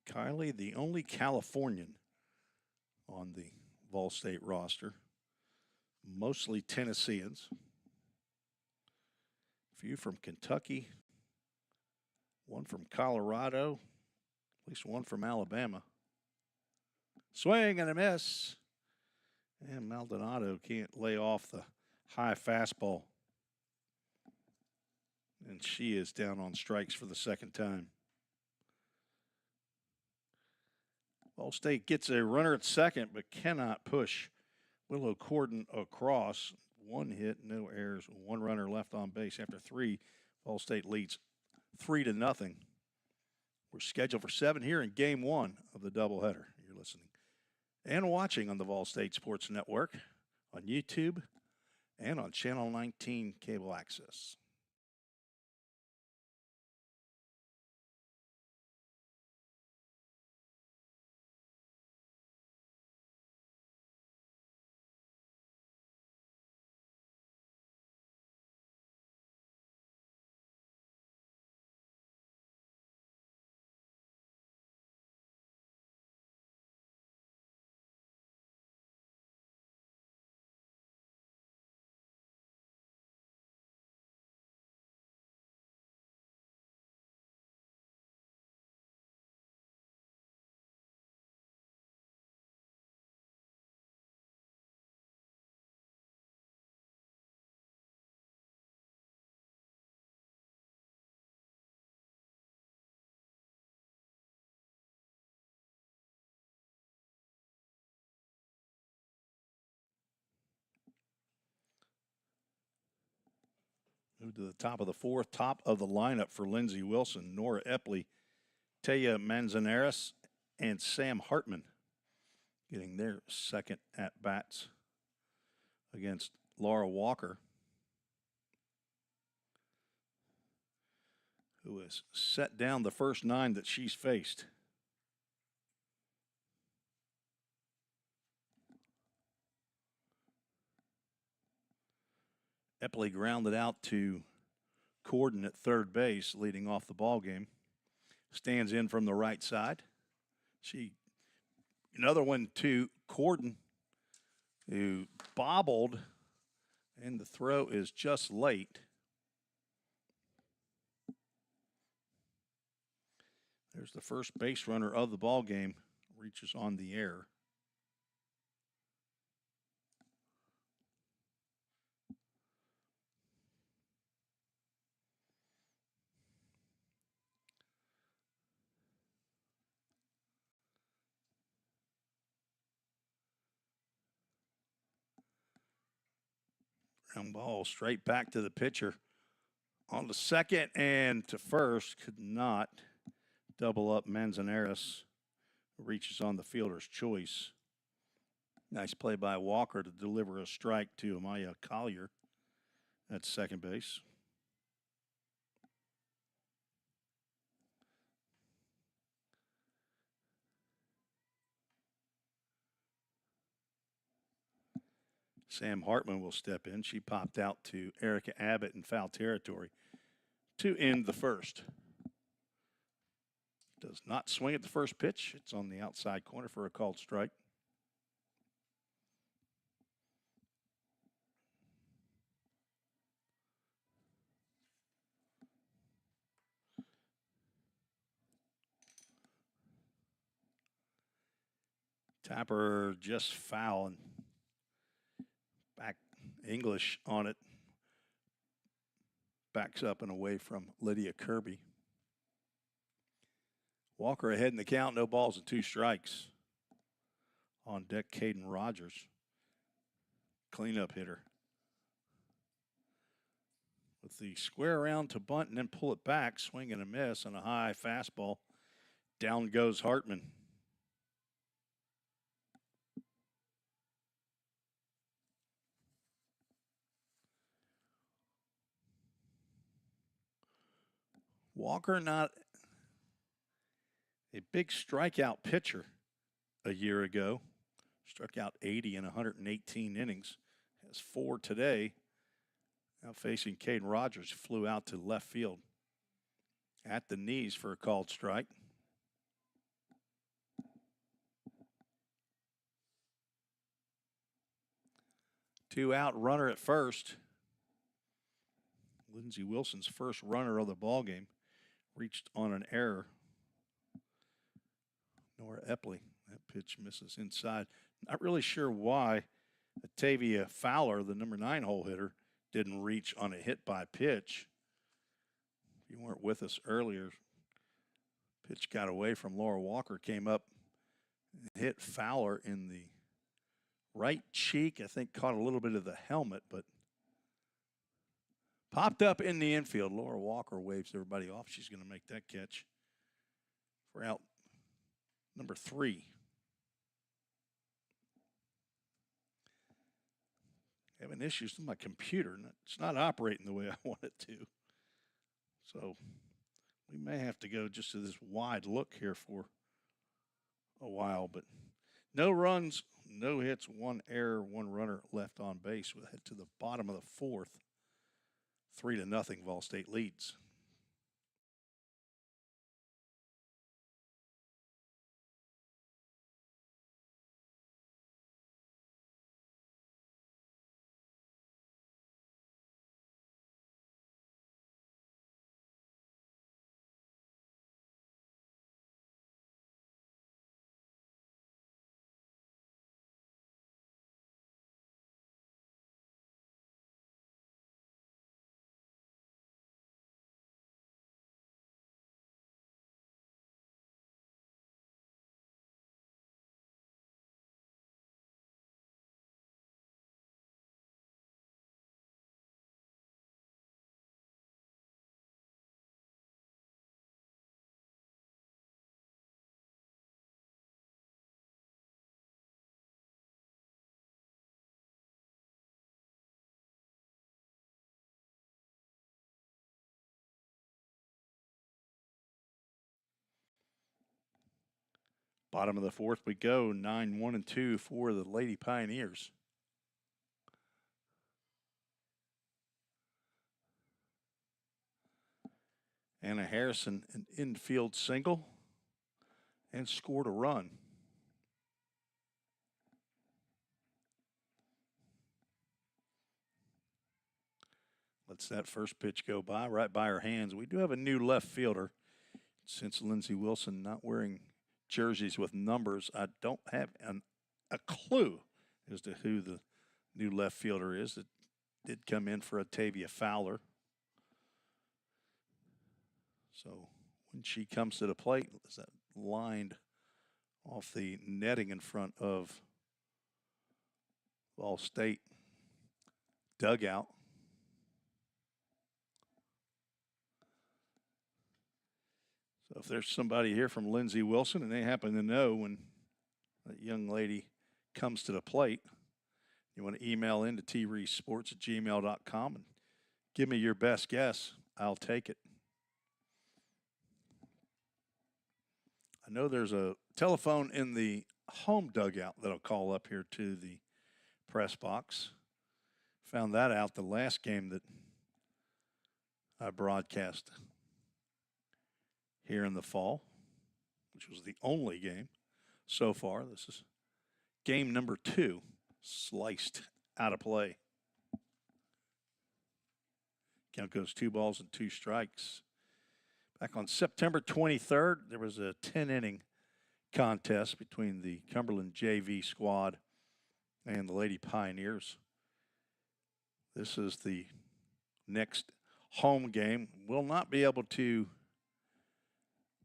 Kylie, the only Californian on the Vol State roster. Mostly Tennesseans. A few from Kentucky. 1 from Colorado. At least 1 from Alabama. Swing and a miss. And Maldonado can't lay off the high fastball. And she is down on strikes for the second time. Ball State gets a runner at second, but cannot push Willow Corden across. 1 hit, no errors, 1 runner left on base. After 3, Ball State leads 3-0. We're scheduled for 7 here in Game 1 of the doubleheader. You're listening and watching on the Vol State Sports Network, on YouTube, and on Channel 19 Cable Access. Move to the top of the fourth. Top of the lineup for Lindsey Wilson, Nora Epley, Taya Manzanares, and Sam Hartman getting their second at-bats against Laura Walker, who has set down the first 9 that she's faced. Epley grounded out to Corden at third base, leading off the ball game. Stands in from the right side. Another one to Corden, who bobbled, and the throw is just late. There's the first base runner of the ball game, reaches on the air. Ground ball straight back to the pitcher. On to second and to first, could not double up Manzanares. Reaches on the fielder's choice. Nice play by Walker to deliver a strike to Amaya Collier at second base. Sam Hartman will step in. She popped out to Erica Abbott in foul territory to end the first. Does not swing at the first pitch. It's on the outside corner for a called strike. Tapper just foul and back English on it. Backs up and away from Lydia Kirby. Walker ahead in the count, no balls and 2 strikes. On deck, Caden Rogers. Cleanup hitter. With the square around to bunt and then pull it back, swing and a miss on a high fastball. Down goes Hartman. Walker not a big strikeout pitcher a year ago. Struck out 80 in 118 innings. Has 4 today. Now facing Caden Rogers, flew out to left field at the knees for a called strike. 2 out, runner at first. Lindsey Wilson's first runner of the ball game reached on an error. Nora Epley, that pitch misses inside. Not really sure why Atavia Fowler, the number 9 hole hitter, didn't reach on a hit by pitch. If you weren't with us earlier, pitch got away from Laura Walker, came up and hit Fowler in the right cheek. I think caught a little bit of the helmet, but popped up in the infield. Laura Walker waves everybody off. She's going to make that catch for out number 3. Having issues with my computer. It's not operating the way I want it to. So we may have to go just to this wide look here for a while. But no runs, no hits, 1 error, 1 runner left on base. We'll head to the bottom of the 4th. 3-0 Vol State leads. Bottom of the fourth we go, 9-1-2 for the Lady Pioneers. Anna Harrison, an infield single, and scored a run. Lets that first pitch go by, right by her hands. We do have a new left fielder. Since Lindsey Wilson not wearing jerseys with numbers, I don't have a clue as to who the new left fielder is. It did come in for Atavia Fowler. So when she comes to the plate, is that lined off the netting in front of Ball State dugout. So if there's somebody here from Lindsey Wilson and they happen to know when that young lady comes to the plate, you want to email into treesports@gmail.com and give me your best guess. I'll take it. I know there's a telephone in the home dugout that'll call up here to the press box. Found that out the last game that I broadcast here in the fall, which was the only game so far. This is game number 2, sliced out of play. Count goes 2 balls and 2 strikes. Back on September 23rd, there was a 10-inning contest between the Cumberland JV squad and the Lady Pioneers. This is the next home game. We'll not be able to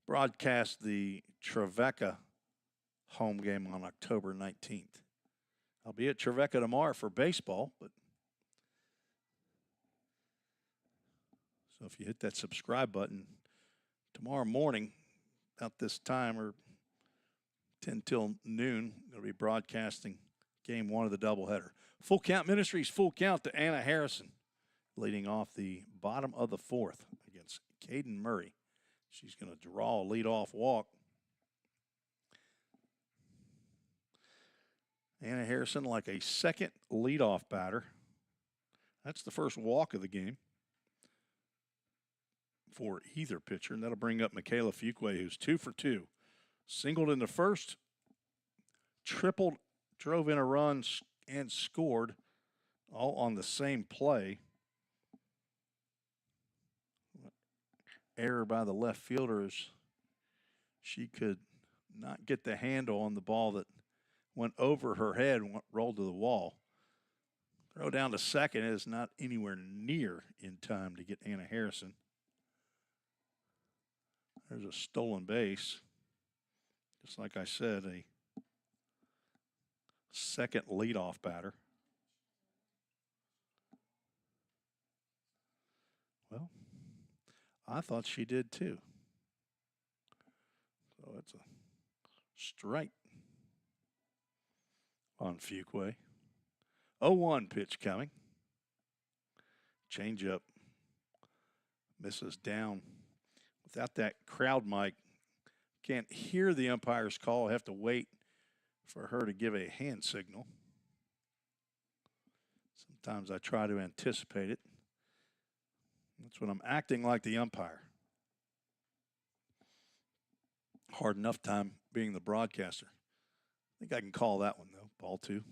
broadcast the Trevecca home game on October 19th. I'll be at Trevecca tomorrow for baseball, but so if you hit that subscribe button tomorrow morning, about this time or 10 till noon, going to be broadcasting game 1 of the doubleheader. Full Count Ministries, full count to Anna Harrison, leading off the bottom of the 4th against Caden Murray. She's going to draw a leadoff walk. Anna Harrison like a second leadoff batter. That's the first walk of the game for either pitcher, and that'll bring up Michaela Fuqua, who's 2 for 2. Singled in the first, tripled, drove in a run, and scored, all on the same play. Error by the left fielder as she could not get the handle on the ball that went over her head and rolled to the wall. Throw down to second is not anywhere near in time to get Anna Harrison. There's a stolen base. Just like I said, a second leadoff batter. Well, I thought she did too. So it's a strike on Fuqua. 0-1 pitch coming. Changeup misses down. Without that crowd mic, can't hear the umpire's call. I have to wait for her to give a hand signal. Sometimes I try to anticipate it. That's when I'm acting like the umpire. Hard enough time being the broadcaster. I think I can call that one, though. Ball 2.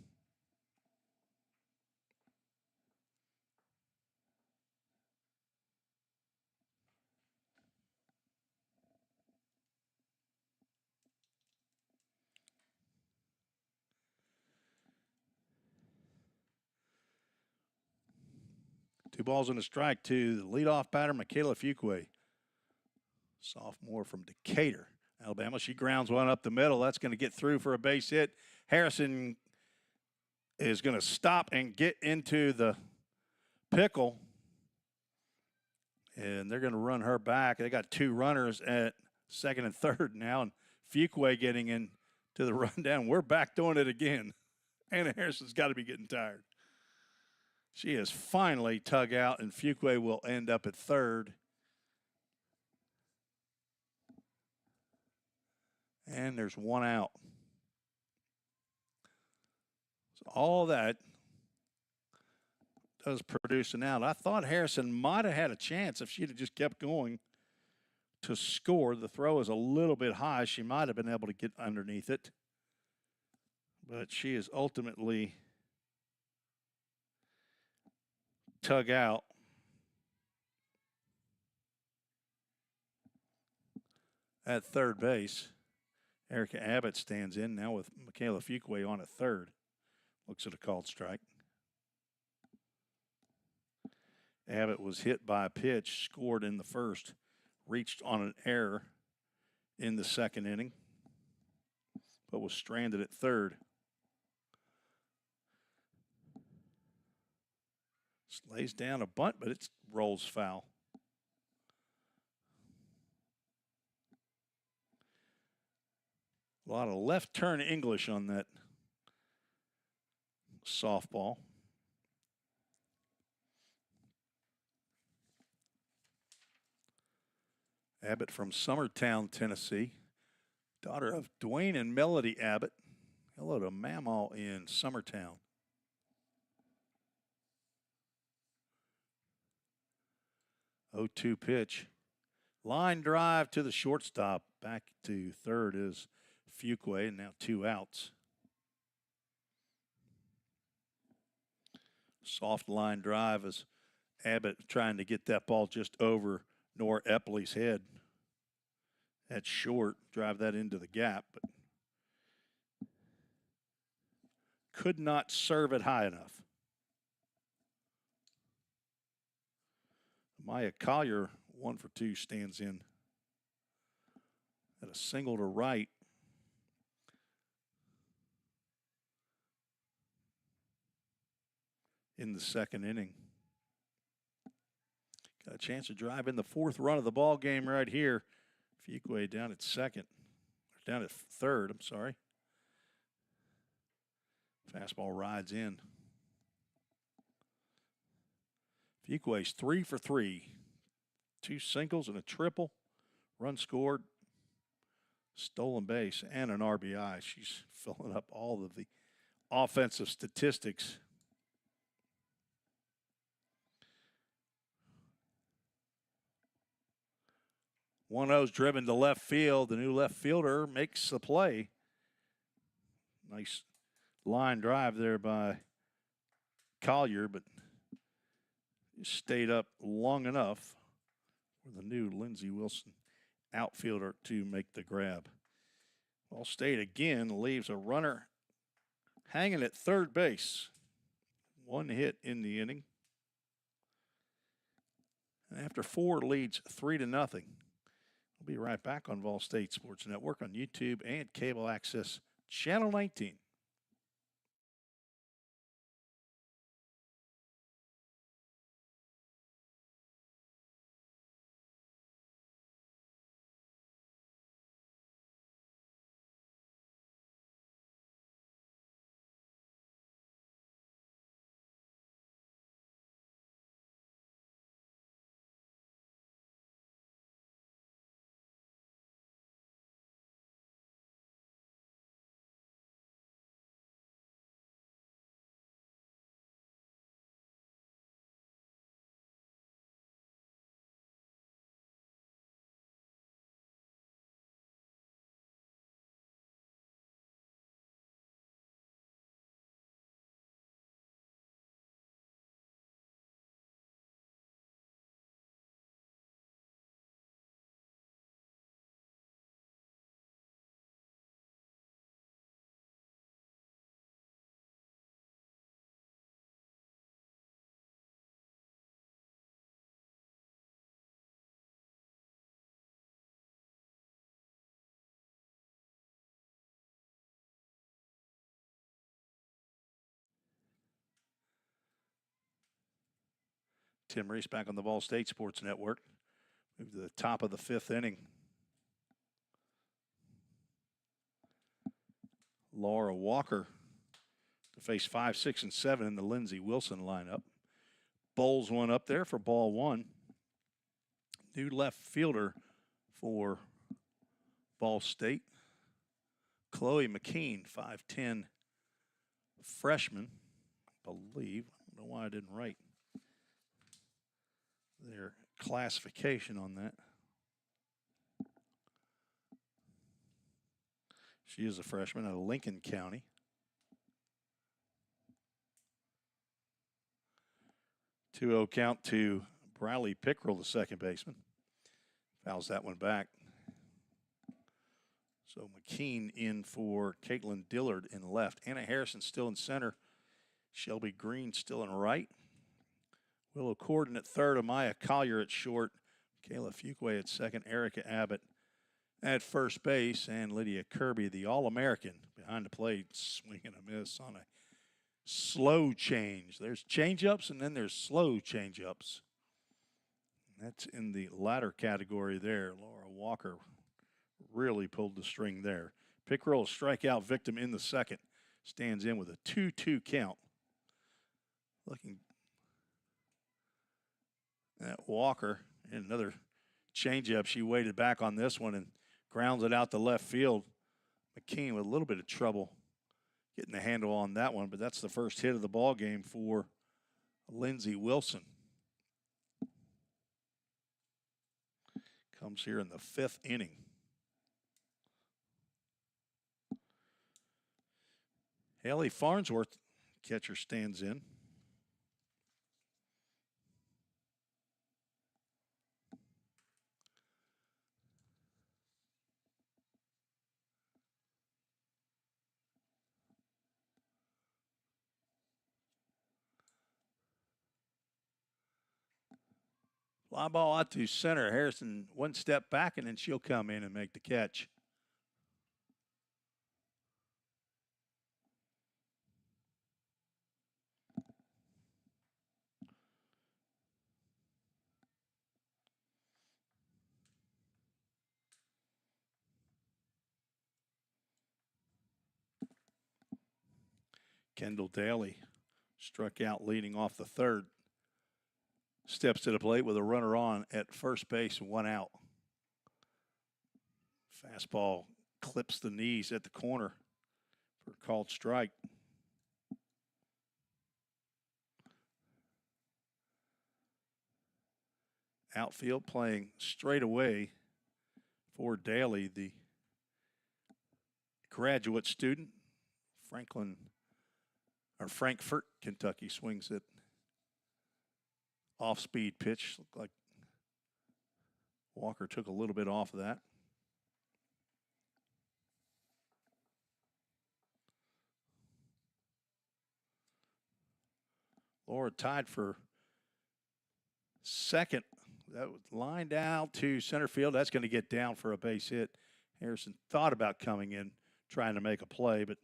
Two balls and a strike to the leadoff batter, Michaela Fuqua. Sophomore from Decatur, Alabama. She grounds one up the middle. That's going to get through for a base hit. Harrison is going to stop and get into the pickle. And they're going to run her back. They got 2 runners at second and third now. And Fuqua getting into the rundown. We're back doing it again. Anna Harrison's got to be getting tired. She is finally tug out, and Fuqua will end up at third. And there's one out. So all that does produce an out. I thought Harrison might have had a chance if she'd have just kept going to score. The throw is a little bit high. She might have been able to get underneath it. But she is ultimately tug out. At third base, Erica Abbott stands in now with Michaela Fuqua on at third. Looks at a called strike. Abbott was hit by a pitch, scored in the first, reached on an error in the second inning, but was stranded at third. Lays down a bunt, but it rolls foul. A lot of left turn English on that softball. Abbott from Summertown, Tennessee. Daughter of Dwayne and Melody Abbott. Hello to Mamaw in Summertown. Oh, 2 pitch. Line drive to the shortstop. Back to third is Fuqua, and now 2 outs. Soft line drive as Abbott trying to get that ball just over Nora Epley's head. At short, drive that into the gap, but could not serve it high enough. Maya Collier, 1 for 2, stands in at a single to right. In the second inning. Got a chance to drive in the 4th run of the ball game right here. Fuqua down at second, down at third, I'm sorry. Fastball rides in. Fuqua's 3 for 3. 2 singles and a triple. Run scored, stolen base, and an RBI. She's filling up all of the offensive statistics. 1-0's driven to left field. The new left fielder makes the play. Nice line drive there by Collier, but stayed up long enough for the new Lindsey Wilson outfielder to make the grab. Ball State again leaves a runner hanging at third base. 1 hit in the inning. And after 4, leads 3-0. We'll be right back on Vol State Sports Network on YouTube and Cable Access Channel 19. Tim Reese back on the Vol State Sports Network. Move to the top of the 5th inning. Laura Walker to face 5, 6, and 7 in the Lindsey Wilson lineup. Bowls one up there for ball 1. New left fielder for Ball State. Chloe McKean, 5'10", freshman, I believe. I don't know why I didn't write their classification on that. She is a freshman out of Lincoln County. Two 2-0 count to Briley Pickrell, the second baseman. Fouls that one back. So McKean in for Caitlin Dillard in left. Anna Harrison still in center. Shelby Green still in right. Willow Corden at third. Amaya Collier at short. Kayla Fuquay at second. Erica Abbott at first base. And Lydia Kirby, the All-American, behind the plate, swing and a miss on a slow change. There's change-ups and then there's slow change-ups. That's in the latter category there. Laura Walker really pulled the string there. Pickrell, strikeout victim in the second. Stands in with a 2-2 count. Looking at Walker. And another changeup. She waited back on this one and grounds it out to left field. McKean with a little bit of trouble getting the handle on that one, but that's the first hit of the ball game for Lindsey Wilson. Comes here in the fifth inning. Haley Farnsworth, catcher, stands in. Fly ball out to center. Harrison one step back, and then she'll come in and make the catch. Kendall Daly struck out leading off the third. Steps to the plate with a runner on at first base, one out. Fastball clips the knees at the corner for a called strike. Outfield playing straight away for Daly, the graduate student. Frankfort, Kentucky, swings it. Off-speed pitch. Looked like Walker took a little bit off of that. Laura tied for second. That was lined out to center field. That's going to get down for a base hit. Harrison thought about coming in, trying to make a play, but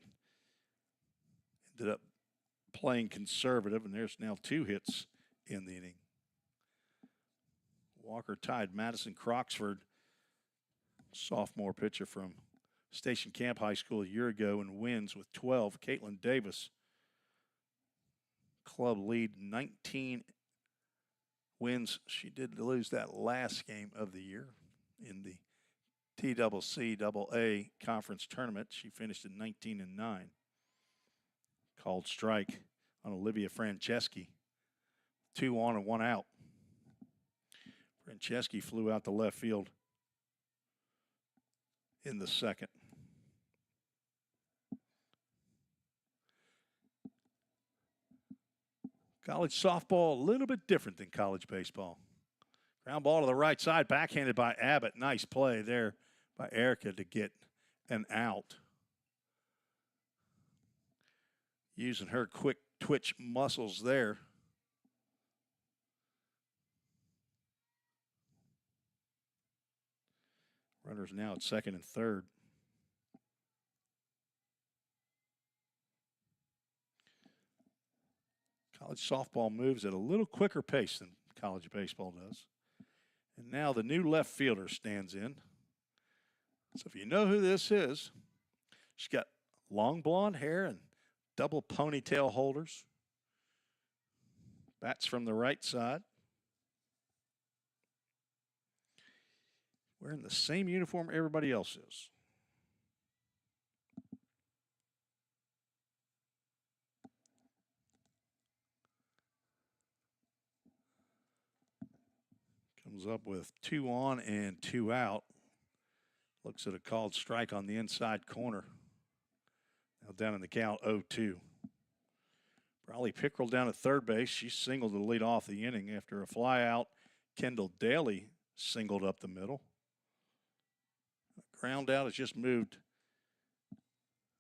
ended up playing conservative, and there's now two hits in the inning. Walker tied Madison Croxford, sophomore pitcher from Station Camp High School a year ago, and wins with 12. Caitlin Davis, club lead, 19 wins. She did lose that last game of the year in the TCCAA conference tournament. She finished at 19-9. Called strike on Olivia Franceschi. 2 on and 1 out. Franceschi flew out to left field in the second. College softball, a little bit different than college baseball. Ground ball to the right side, backhanded by Abbott. Nice play there by Erica to get an out. Using her quick twitch muscles there. Runners now at second and third. College softball moves at a little quicker pace than college baseball does. And now the new left fielder stands in. So if you know who this is, she's got long blonde hair and double ponytail holders. Bats from the right side. Wearing the same uniform everybody else is. Comes up with 2 on and 2 out. Looks at a called strike on the inside corner. Now down in the count, 0-2. Brawley Pickrell down at third base. She singled to lead off the inning after a fly out. Kendall Daly singled up the middle. Ground out has just moved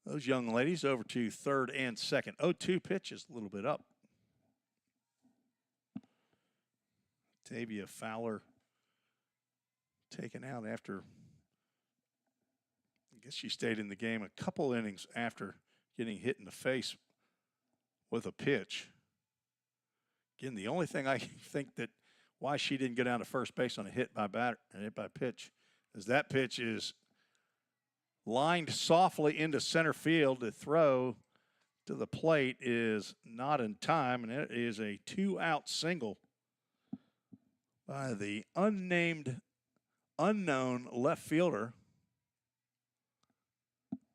those young ladies over to third and second. 0-2 pitch is a little bit up. Tavia Fowler taken out after, I guess she stayed in the game a couple innings after getting hit in the face with a pitch. Again, the only thing I think that why she didn't get down to first base on a hit by pitch is that pitch is lined softly into center field. To throw to the plate is not in time, and it is a 2-out single by the unknown left fielder.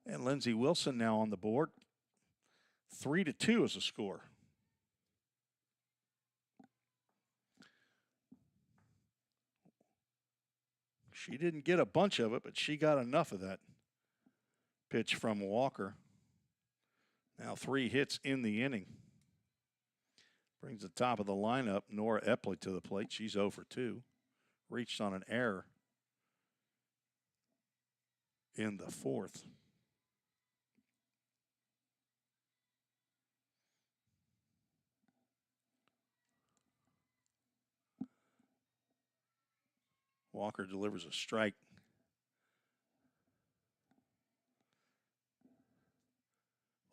And Lindsey Wilson now on the board. 3-2 is the score. She didn't get a bunch of it, but she got enough of that pitch from Walker. Now 3 hits in the inning. Brings the top of the lineup, Nora Epley, to the plate. She's 0 for 2. Reached on an error in the 4th. Walker delivers a strike.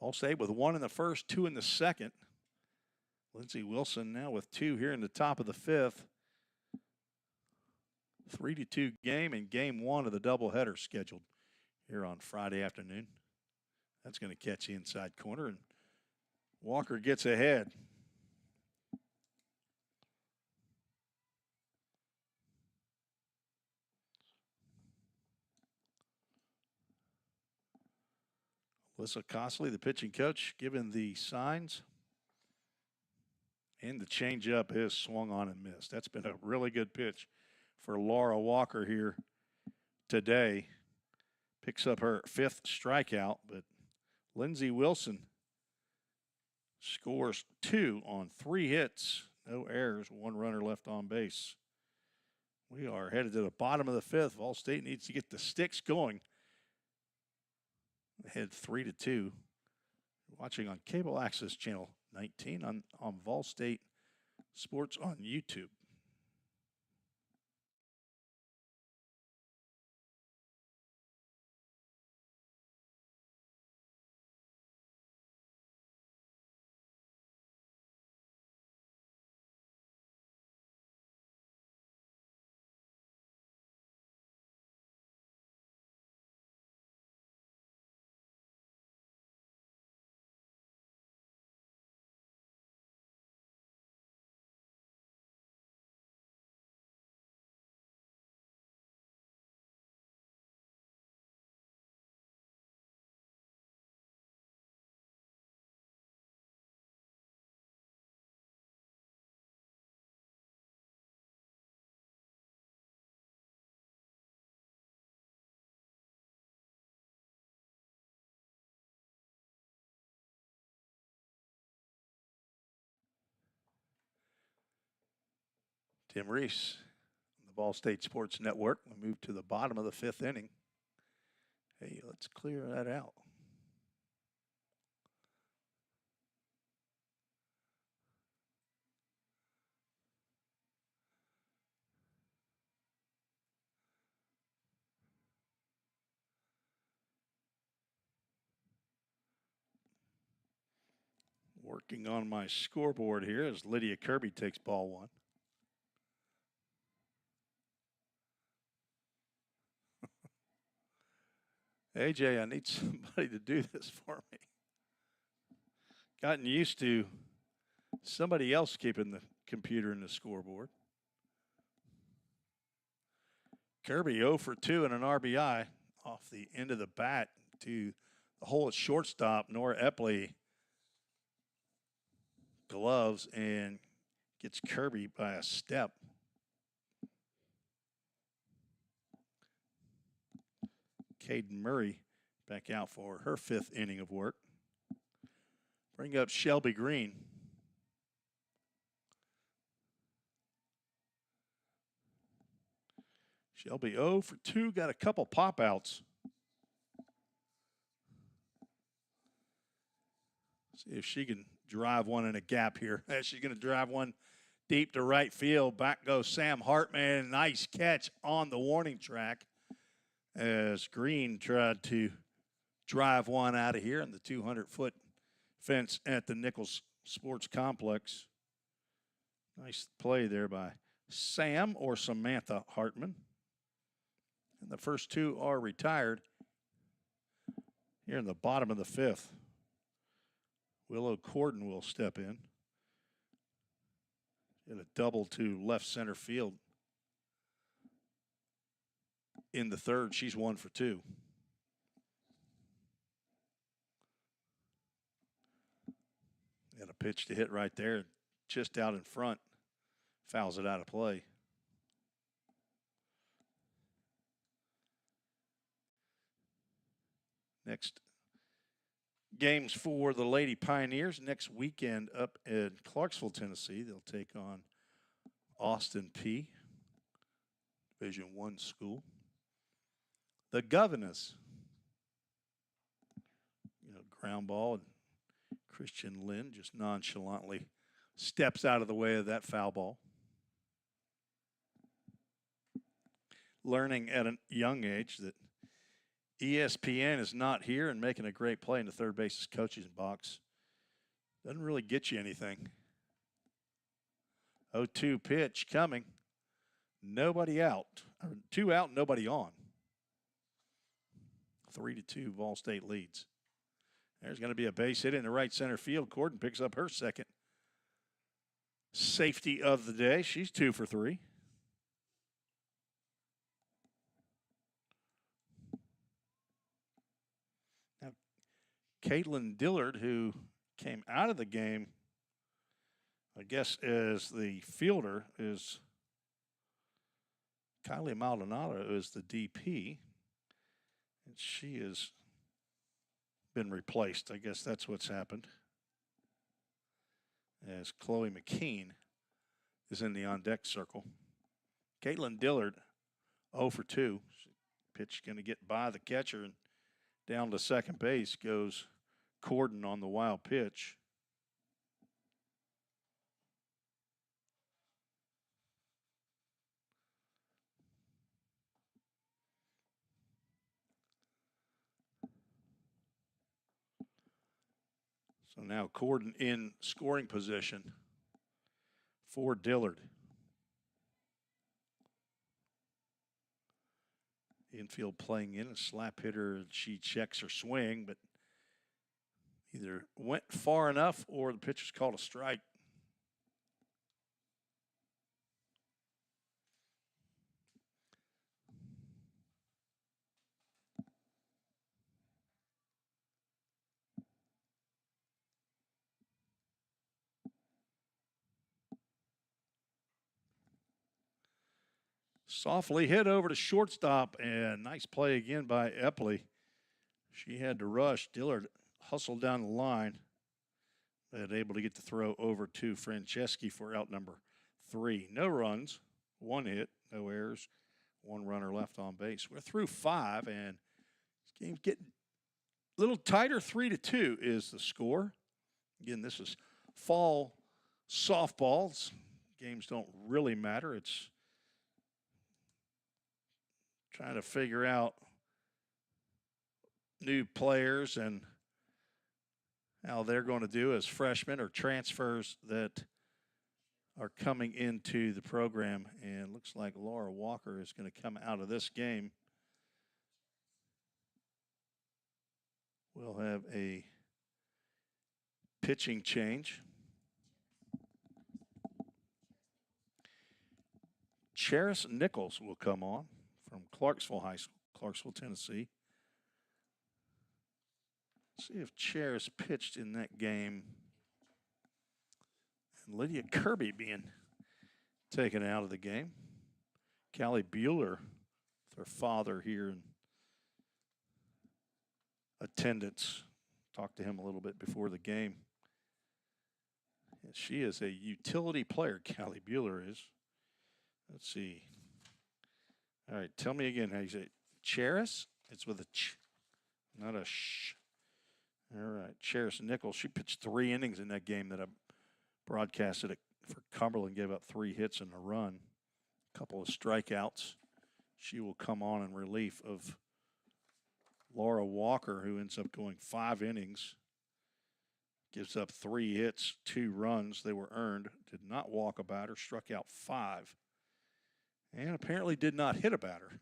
All State with 1 in the first, 2 in the second. Lindsey Wilson now with 2 here in the top of the 5th. 3-2 game, and game 1 of the doubleheader scheduled here on Friday afternoon. That's going to catch the inside corner, and Walker gets ahead. Alyssa Costley, the pitching coach, giving the signs. And the changeup is swung on and missed. That's been a really good pitch for Laura Walker here today. Picks up her 5th strikeout, but Lindsey Wilson scores 2 on 3 hits. No errors, 1 runner left on base. We are headed to the bottom of the 5th. Vol State needs to get the sticks going. Ahead 3-2. Watching on Cable Access Channel 19 on Vol State Sports on YouTube. Tim Reese, the Vol State Sports Network. We move to the bottom of the 5th inning. Hey, let's clear that out. Working on my scoreboard here as Lydia Kirby takes ball 1. AJ, I need somebody to do this for me. Gotten used to somebody else keeping the computer in the scoreboard. Kirby 0 for 2 and an RBI off the end of the bat to the hole at shortstop. Nora Epley gloves and gets Kirby by a step. Caden Murray back out for her 5th inning of work. Bring up Shelby Green. Shelby 0 for 2, got a couple pop outs. See if she can drive one in a gap here. She's going to drive one deep to right field. Back goes Sam Hartman. Nice catch on the warning track as Green tried to drive one out of here in the 200-foot fence at the Nichols Sports Complex. Nice play there by Sam or Samantha Hartman. And the first 2 are retired here in the bottom of the 5th. Willow Corden will step in. Get a double to left center field. In the 3rd, she's 1 for 2. And a pitch to hit right there, just out in front. Fouls it out of play. Next games for the Lady Pioneers next weekend up in Clarksville, Tennessee. They'll take on Austin P, Division I school. The Governors, ground ball, and Christian Lynn just nonchalantly steps out of the way of that foul ball. Learning at a young age that ESPN is not here and making a great play in the third base's coach's box doesn't really get you anything. 0-2 pitch coming. Nobody out. 2 out, nobody on. 3-2, Vol State leads. There's going to be a base hit in the right center field. Corden picks up her 2nd safety of the day. She's 2 for 3. Now, Caitlin Dillard, who came out of the game, I guess, as the fielder, is Kylie Maldonado is the DP. And she has been replaced. I guess that's what's happened. As Chloe McKean is in the on-deck circle. Caitlin Dillard, 0 for 2. Pitch going to get by the catcher, and down to second base goes Corden on the wild pitch. So now Corden in scoring position for Dillard. Infield playing in, a slap hitter. She checks her swing, but either went far enough or the pitcher's called a strike. Softly hit over to shortstop, and nice play again by Epley. She had to rush. Dillard hustled down the line, but able to get the throw over to Franceschi for out number 3. No runs, 1 hit, no errors, 1 runner left on base. We're through 5, and this game's getting a little tighter. 3-2 is the score. Again, this is fall softballs. Games don't really matter. It's trying to figure out new players and how they're going to do as freshmen or transfers that are coming into the program. And looks like Laura Walker is going to come out of this game. We'll have a pitching change. Charis Nichols will come on from Clarksville High School, Clarksville, Tennessee. See if Charis pitched in that game. And Lydia Kirby being taken out of the game. Callie Bueller, with her father here in attendance. Talked to him a little bit before the game. She is a utility player, Callie Bueller is. Let's see. All right, tell me again how you say it. Charis? It's with a ch, not a sh. All right, Charis Nichols. She pitched 3 innings in that game that I broadcasted it for Cumberland, gave up 3 hits and a run, a couple of strikeouts. She will come on in relief of Laura Walker, who ends up going 5 innings. Gives up 3 hits, 2 runs. They were earned. Did not walk a batter. Struck out 5. And apparently did not hit a batter.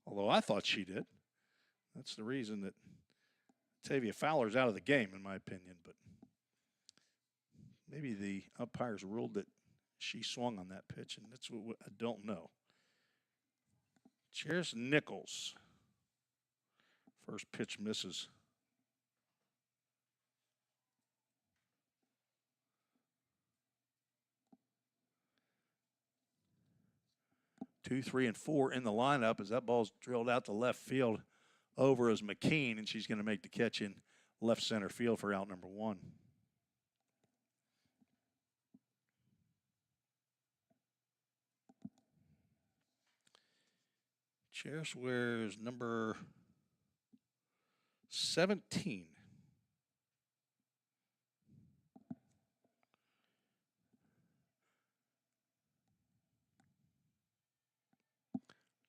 Although I thought she did. That's the reason that Tavia Fowler's out of the game, in my opinion. But maybe the umpires ruled that she swung on that pitch, and that's what I don't know. Charis Nichols. First pitch misses. 2, 3, and 4 in the lineup as that ball's drilled out to left field over as McKean, and she's going to make the catch in left center field for out number 1. Charis wears number 17.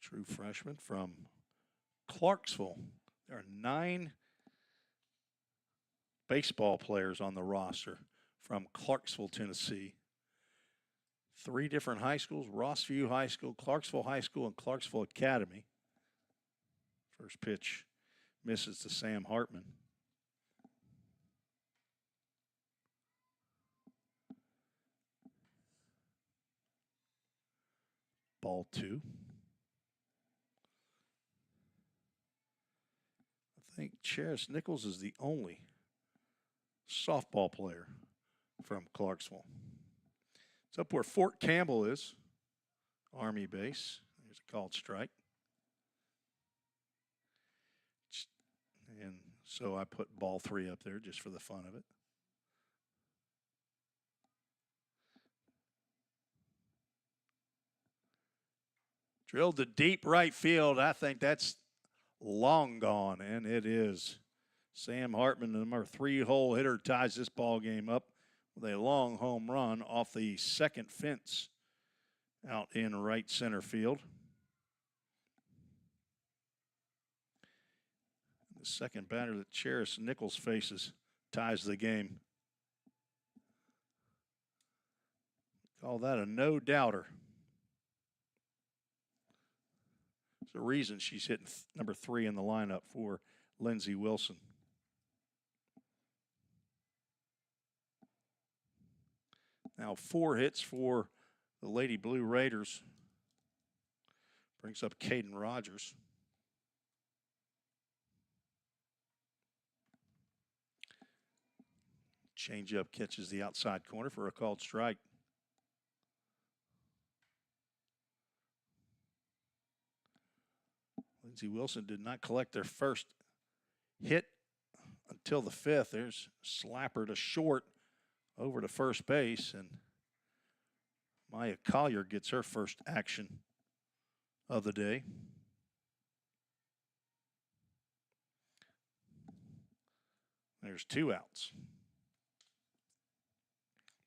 True freshman from Clarksville. There are 9 baseball players on the roster from Clarksville, Tennessee. 3 different high schools, Rossview High School, Clarksville High School, and Clarksville Academy. First pitch misses to Sam Hartman. Ball 2. I think Charis Nichols is the only softball player from Clarksville. It's up where Fort Campbell is, Army base. There's a called strike. And so I put ball 3 up there just for the fun of it. Drilled to deep right field. I think that's long gone, and it is. Sam Hartman, the number 3-hole hitter, ties this ball game up with a long home run off the second fence out in right center field. The second batter that Charis Nichols faces ties the game. Call that a no-doubter. There's a reason she's hitting number 3 in the lineup for Lindsey Wilson. Now 4 hits for the Lady Blue Raiders. Brings up Caden Rogers. Changeup catches the outside corner for a called strike. Lindsey Wilson did not collect their first hit until the 5th. There's slapper to short over to first base, and Maya Collier gets her first action of the day. There's 2 outs.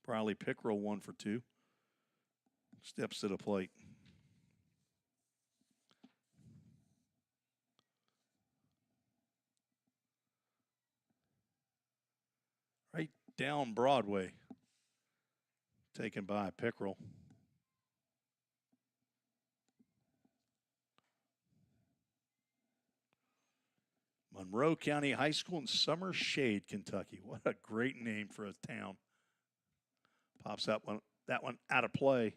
Briley Pickrell 1 for 2. Steps to the plate. Right down Broadway. Taken by Pickrell. Monroe County High School in Summer Shade, Kentucky. What a great name for a town. Pops that one out of play.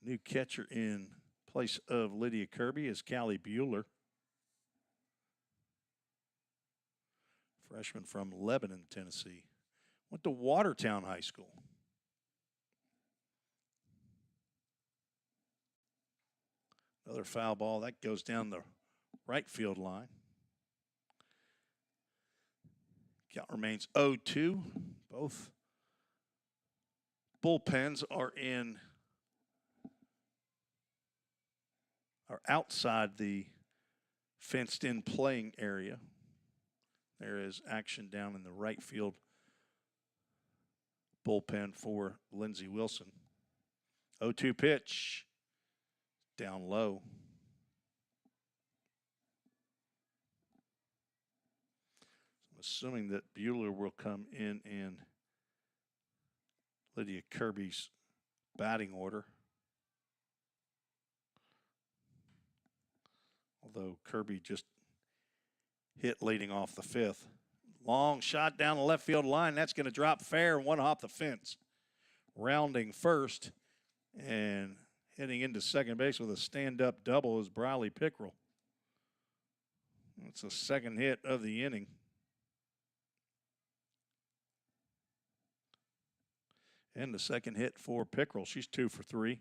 New catcher in place of Lydia Kirby is Callie Bueller. Freshman from Lebanon, Tennessee. Went to Watertown High School. Another foul ball. That goes down the right field line. Count remains 0-2. Both bullpens are outside the fenced-in playing area. There is action down in the right field bullpen for Lindsey Wilson. 0-2 pitch. Down low. I'm assuming that Bueller will come in Lydia Kirby's batting order. Although Kirby just hit leading off the fifth. Long shot down the left field line. That's going to drop fair, one off the fence. Rounding first and heading into second base with a stand-up double is Briley Pickrell. That's the second hit of the inning. And the second hit for Pickrell. She's 2 for 3.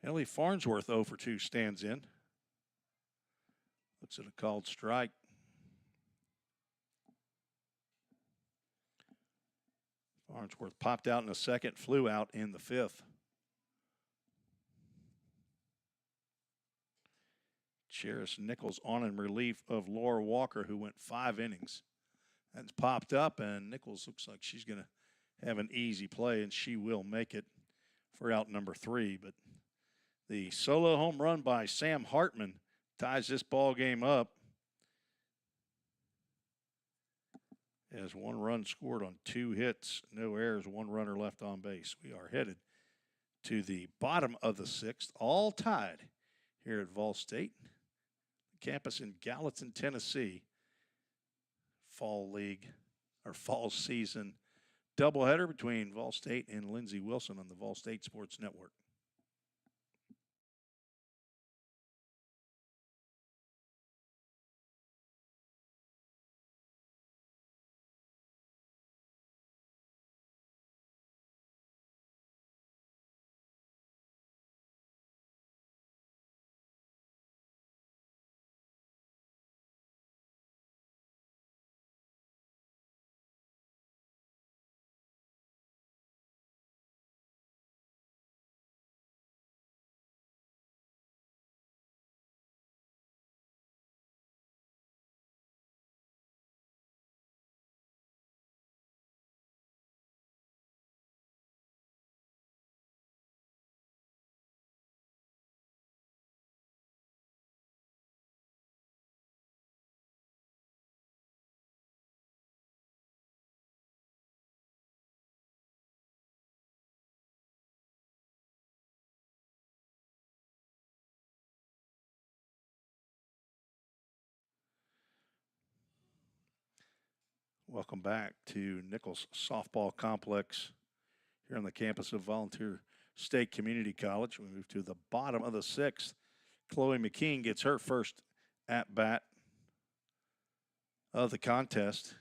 Ellie Farnsworth 0 for 2 stands in. Looks at a called strike. Farnsworth popped out in the second, flew out in the fifth. Cheris Nichols on in relief of Laura Walker, who went 5 innings. That's popped up, and Nichols looks like she's going to have an easy play, and she will make it for out number 3. But the solo home run by Sam Hartman ties this ball game up. As 1 run scored on 2 hits, no errors, 1 runner left on base. We are headed to the bottom of the 6th, all tied here at Vol State. Campus in Gallatin, Tennessee. Fall league or fall season doubleheader between Vol State and Lindsey Wilson on the Vol State Sports Network. Welcome back to Nichols Softball Complex here on the campus of Volunteer State Community College. We move to the bottom of the 6th. Chloe McKean gets her first at-bat of the contest.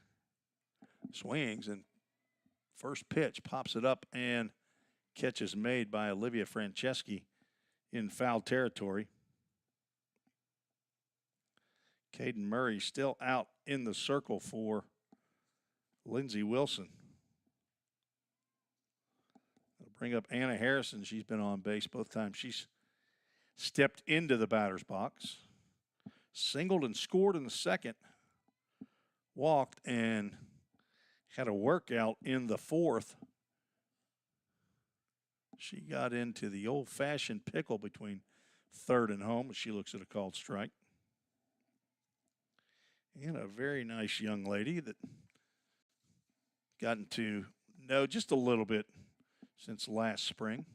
Swings, and first pitch pops it up, and catch is made by Olivia Franceschi in foul territory. Caden Murray still out in the circle for Lindsey Wilson. I'll bring up Anna Harrison. She's been on base both times she's stepped into the batter's box. Singled and scored in the second. Walked and had a workout in the 4th. She got into the old-fashioned pickle between third and home. She looks at a called strike. And a very nice young lady that gotten to know just a little bit since last spring.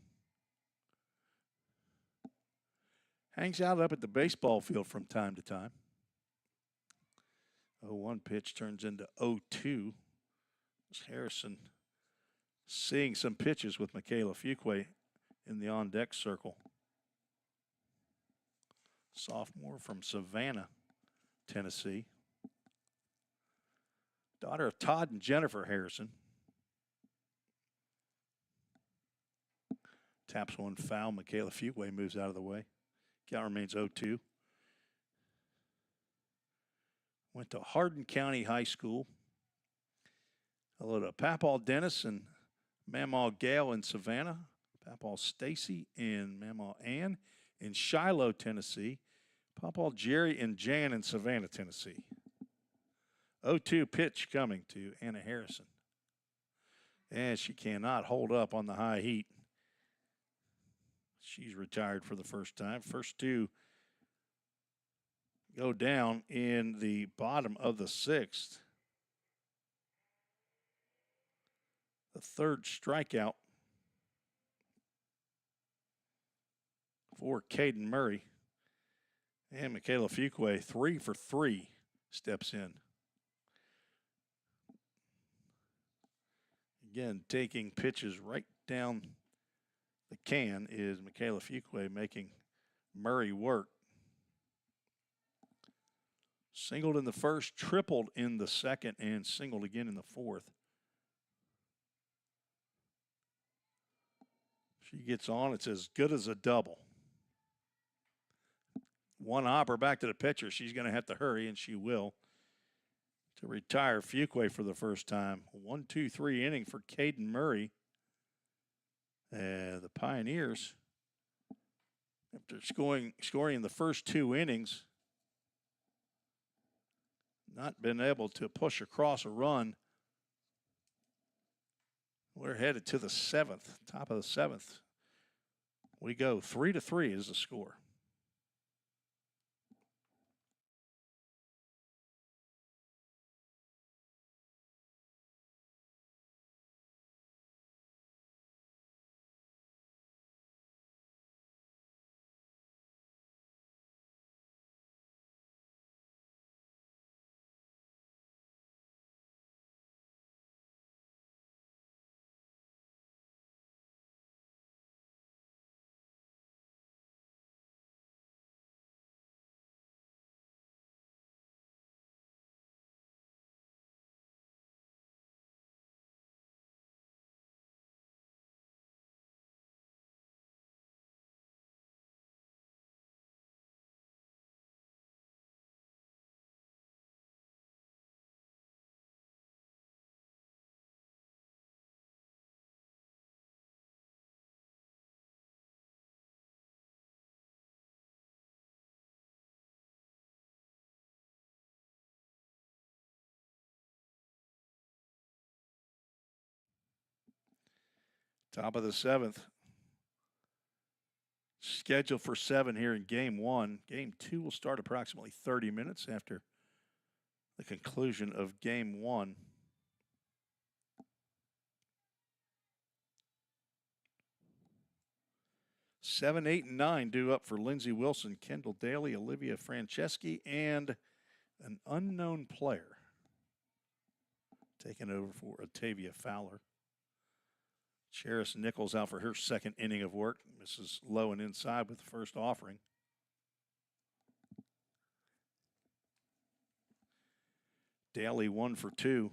Hangs out up at the baseball field from time to time. 0-1 pitch turns into 0-2. Harrison seeing some pitches with Michaela Fuqua in the on-deck circle. Sophomore from Savannah, Tennessee. Daughter of Todd and Jennifer Harrison. Taps one foul. Michaela Fuqua moves out of the way. Count remains 0-2. Went to Hardin County High School. Hello to Papaw Dennis and Mamaw Gail in Savannah. Papaw Stacy and Mamaw Ann in Shiloh, Tennessee. Papaw Jerry and Jan in Savannah, Tennessee. 0-2 pitch coming to Anna Harrison. And she cannot hold up on the high heat. She's retired for the first time. First two go down in the bottom of the sixth. The third strikeout for Caden Murray. And Michaela Fuqua, 3 for 3, steps in. Again, taking pitches right down the can is Michaela Fuqua, making Murray work. Singled in the first, tripled in the second, and singled again in the fourth. She gets on, it's as good as a double. One hopper back to the pitcher. She's going to have to hurry, and she will, to retire Fuqua for the first time. 1-2-3 inning for Caden Murray. The Pioneers, after scoring in the first 2 innings, not been able to push across a run. We're headed to the 7th, top of the 7th. We go 3-3 is the score. Top of the 7th. Scheduled for 7 here in Game 1. Game 2 will start approximately 30 minutes after the conclusion of Game 1. Seven, 8, and 9 due up for Lindsey Wilson, Kendall Daly, Olivia Franceschi, and an unknown player taking over for Otavia Fowler. Cheris Nichols out for her second inning of work. Misses low and inside with the first offering. Daly 1 for 2.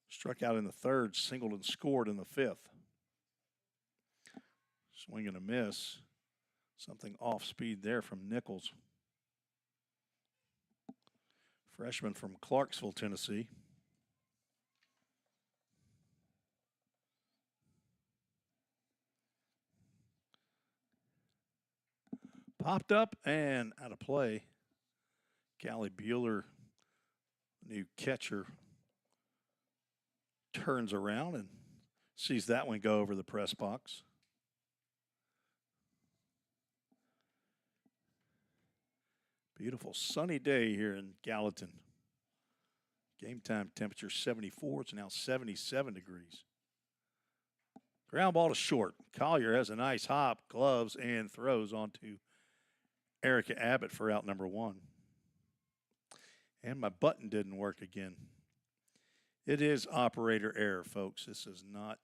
Struck out in the third, singled and scored in the 5th. Swing and a miss. Something off speed there from Nichols. Freshman from Clarksville, Tennessee. Popped up and out of play. Callie Bueller, new catcher, turns around and sees that one go over the press box. Beautiful sunny day here in Gallatin. Game time temperature 74. It's now 77 degrees. Ground ball to short. Collier has a nice hop, gloves, and throws onto Erica Abbott for out number 1. And my button didn't work again. It is operator error, folks. This is not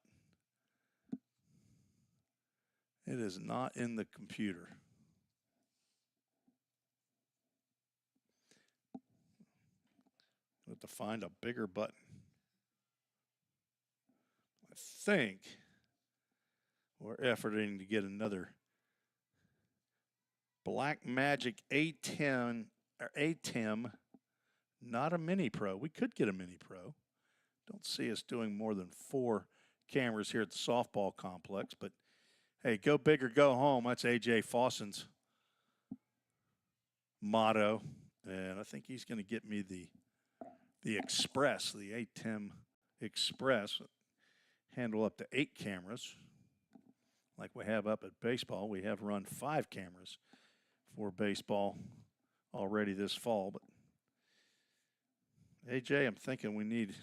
It is not in the computer. I have to find a bigger button. I think we're efforting to get another Black Magic A10 or ATEM, not a Mini Pro. We could get a Mini Pro. Don't see us doing more than 4 cameras here at the softball complex, but hey, go big or go home. That's A.J. Fawson's motto, and I think he's going to get me the Express, the ATEM Express. Handle up to 8 cameras, like we have up at baseball. We have run 5 cameras for baseball already this fall, but AJ, I'm thinking we need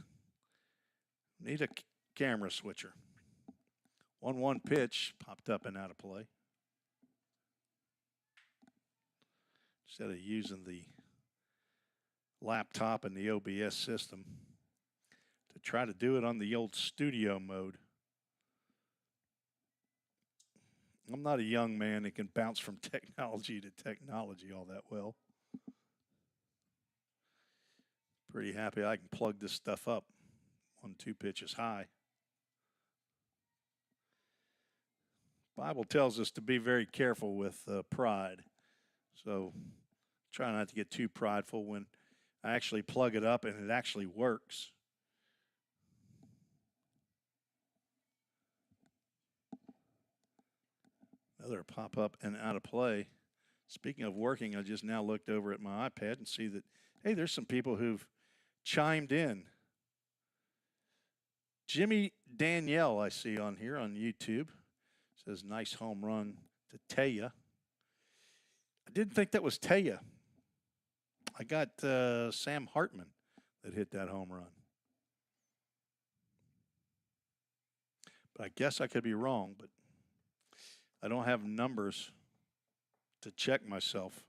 a camera switcher. 1-1 pitch popped up and out of play. Instead of using the laptop and the OBS system, to try to do it on the old studio mode. I'm not a young man that can bounce from technology to technology all that well. Pretty happy I can plug this stuff up 1-2 pitches high. Bible tells us to be very careful with pride. So try not to get too prideful when I actually plug it up and it actually works. Another pop-up and out of play. Speaking of working, I just now looked over at my iPad and see that, hey, there's some people who've chimed in. Jimmy Danielle, I see on here on YouTube, says nice home run to Taya. I didn't think that was Taya. I got Sam Hartman that hit that home run. But I guess I could be wrong, but I don't have numbers to check myself.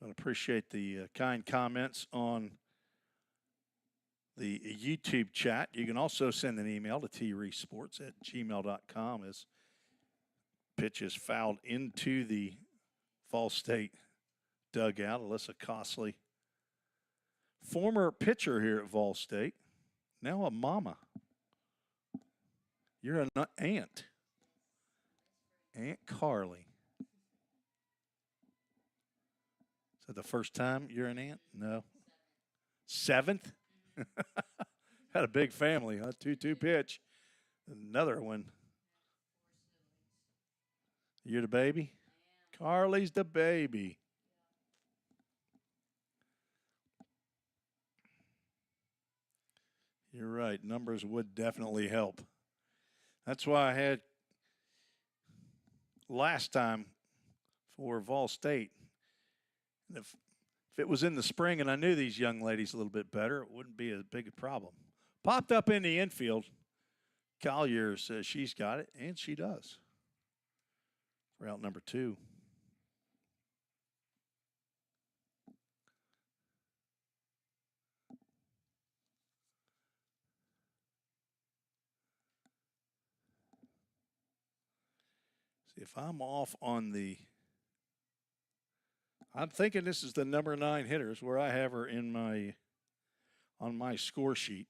I appreciate the kind comments on the YouTube chat. You can also send an email to treesports@gmail.com as pitch is fouled into the Fall State dugout. Alyssa Costley, former pitcher here at Vol State, now a mama. You're an aunt. Aunt Carly. Is that the first time you're an aunt? No. 7th? Had a big family, huh? 2-2 pitch. Another one. You're the baby? Carly's the baby. You're right. Numbers would definitely help. That's why I had last time for Vol State. If it was in the spring and I knew these young ladies a little bit better, it wouldn't be as big a problem. Popped up in the infield. Collier says she's got it, and she does. For out number 2. See, if I'm off on the, I'm thinking this is the number 9 hitters where I have her in my, on my score sheet.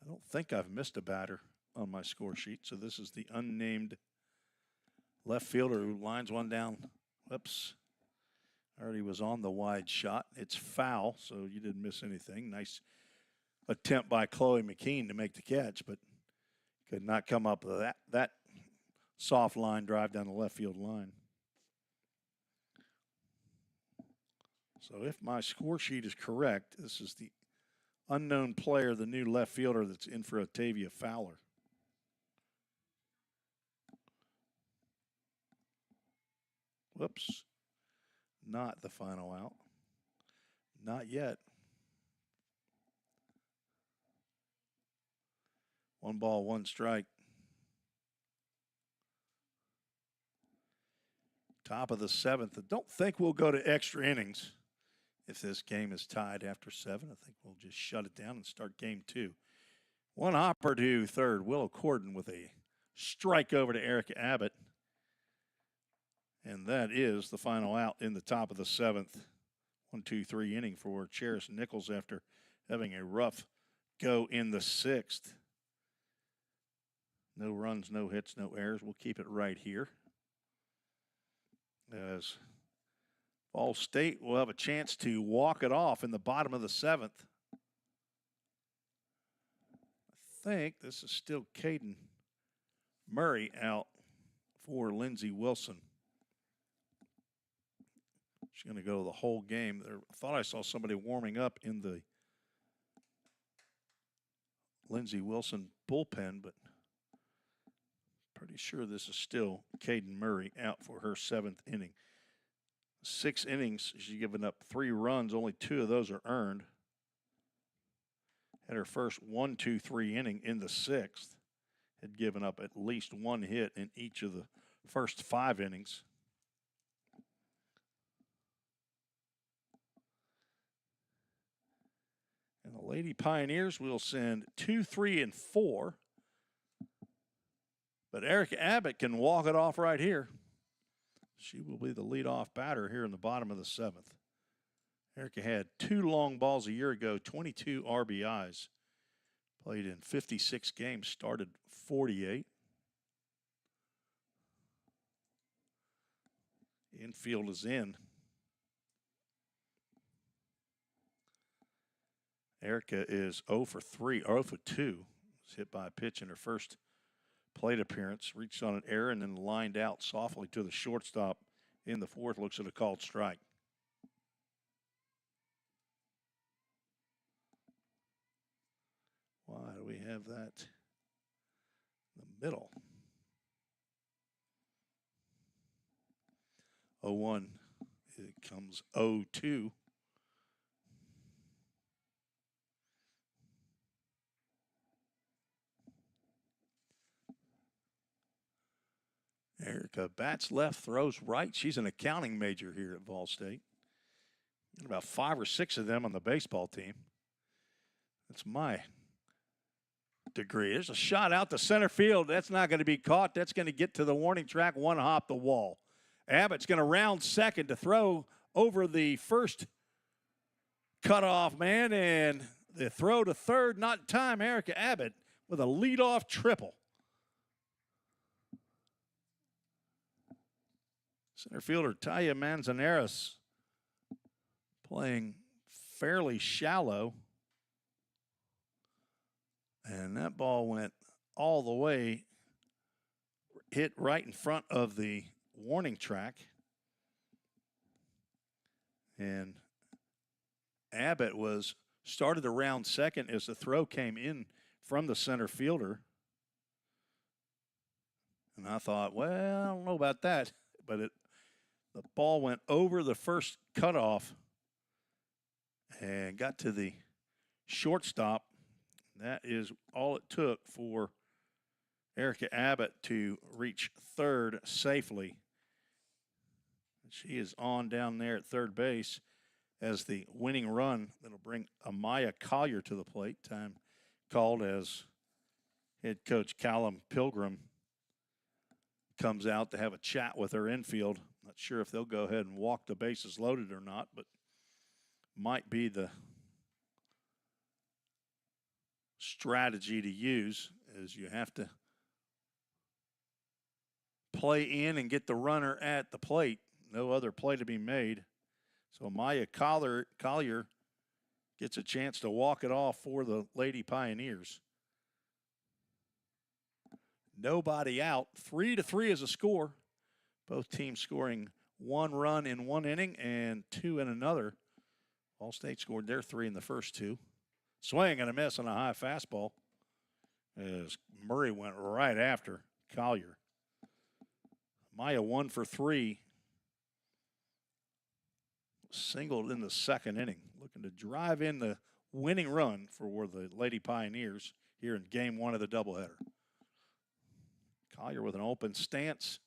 I don't think I've missed a batter on my score sheet, so this is the unnamed left fielder who lines one down. Whoops. Already was on the wide shot. It's foul, so you didn't miss anything. Nice attempt by Chloe McKean to make the catch, but could not come up with that soft line drive down the left field line. So if my score sheet is correct, this is the unknown player, the new left fielder that's in for Otavia Fowler. Whoops. Not the final out. Not yet. 1 ball, 1 strike. Top of the 7th. I don't think we'll go to extra innings if this game is tied after 7. I think we'll just shut it down and start game 2. 1 hopper to third. Willow Corden with a strike over to Erica Abbott. And that is the final out in the top of the 7th. 1-2-3 inning for Cheris Nichols after having a rough go in the 6th. No runs, no hits, no errors. We'll keep it right here. As Ball State will have a chance to walk it off in the bottom of the 7th. I think this is still Caden Murray out for Lindsey Wilson. She's going to go the whole game. I thought I saw somebody warming up in the Lindsey Wilson bullpen, but pretty sure this is still Caden Murray out for her 7th inning. 6 innings, she's given up 3 runs. Only 2 of those are earned. Had her first 1-2-3 inning in the 6th. Had given up at least 1 hit in each of the first 5 innings. And the Lady Pioneers will send 2, 3, and 4. But Erica Abbott can walk it off right here. She will be the leadoff batter here in the bottom of the 7th. Erica had 2 long balls a year ago, 22 RBIs. Played in 56 games, started 48. Infield is in. Erica is 0 for 3, or 0 for 2. Was hit by a pitch in her first plate appearance. Reached on an error and then lined out softly to the shortstop in the 4th. Looks at a called strike. Why do we have that in the middle? 0-1. It comes 0-2. Erica bats left, throws right. She's an accounting major here at Vol State. Got about 5 or 6 of them on the baseball team. That's my degree. There's a shot out to center field. That's not going to be caught. That's going to get to the warning track, 1 hop the wall. Abbott's going to round second to throw over the first cutoff man, and the throw to third, not in time. Erica Abbott with a leadoff triple. Center fielder Taya Manzanares playing fairly shallow. And that ball went all the way, hit right in front of the warning track. And Abbott started around second as the throw came in from the center fielder. And I thought, well, I don't know about that. But the ball went over the first cutoff and got to the shortstop. That is all it took for Erica Abbott to reach third safely. She is on down there at third base as the winning run that'll bring Amaya Collier to the plate. Time called as head coach Callum Pilgrim comes out to have a chat with her infield. Not sure if they'll go ahead and walk the bases loaded or not, but might be the strategy to use, as you have to play in and get the runner at the plate. No other play to be made. So Maya Collier gets a chance to walk it off for the Lady Pioneers. Nobody out. 3-3 is a score. Both teams scoring 1 run in 1 inning and 2 in another. All State scored their 3 in the first 2. Swing and a miss on a high fastball as Murray went right after Collier. Maya 1 for 3. Singled in the 2nd inning. Looking to drive in the winning run for the Lady Pioneers here in game 1 of the doubleheader. Collier with an open stance.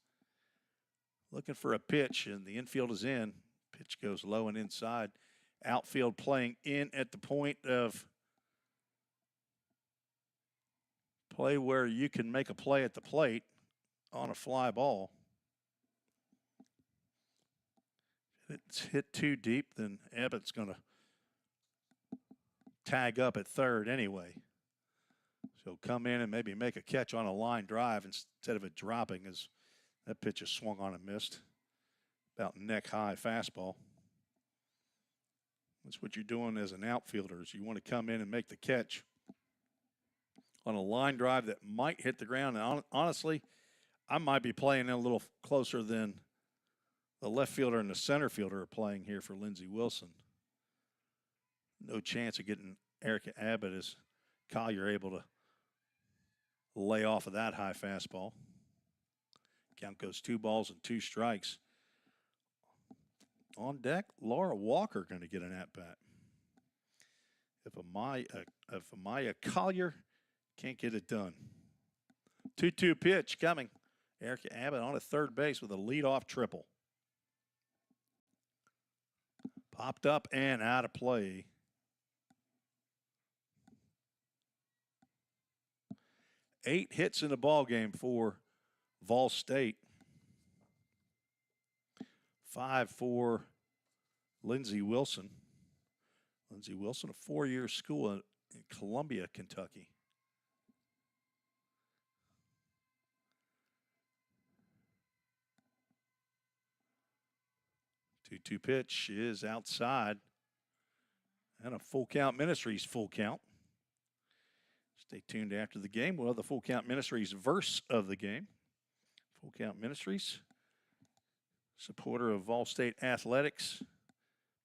Looking for a pitch, and the infield is in. Pitch goes low and inside. Outfield playing in at the point of Play where you can make a play at the plate on a fly ball. If it's hit too deep, then Abbott's going to tag up at third anyway. So come in and maybe make a catch on a line drive instead of it dropping, as that pitch is swung on and missed. About neck high fastball. That's what you're doing as an outfielder, is you want to come in and make the catch on a line drive that might hit the ground. And honestly, I might be playing a little closer than the left fielder and the center fielder are playing here for Lindsey Wilson. No chance of getting Erica Abbott as Collier able to lay off of that high fastball. Count goes 2 balls and 2 strikes. On deck, Laura Walker going to get an at-bat. If Amaya Collier can't get it done. 2-2 pitch coming. Erica Abbott on at third base with a leadoff triple. Popped up and out of play. Eight hits in the ball game for Vol State. 5 for Lindsey Wilson. Lindsey Wilson, a 4-year school in Columbia, Kentucky. Two-two pitch is outside. And a Full Count Ministries full count. Stay tuned after the game. We'll have the Full Count Ministries verse of the game. Full Count Ministries, supporter of Vol State athletics.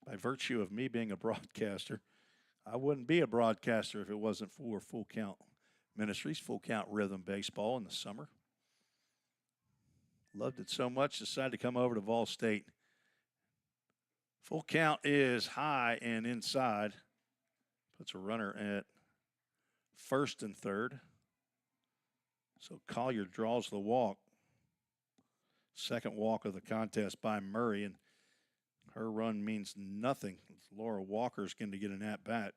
By virtue of me being a broadcaster, I wouldn't be a broadcaster if it wasn't for Full Count Ministries, Full Count Rhythm Baseball in the summer. Loved it so much, decided to come over to Vol State. Full count is high and inside. Puts a runner at first and third. So Collier draws the walk. Second walk of the contest by Murray, and her run means nothing. Laura Walker's going to get an at-bat.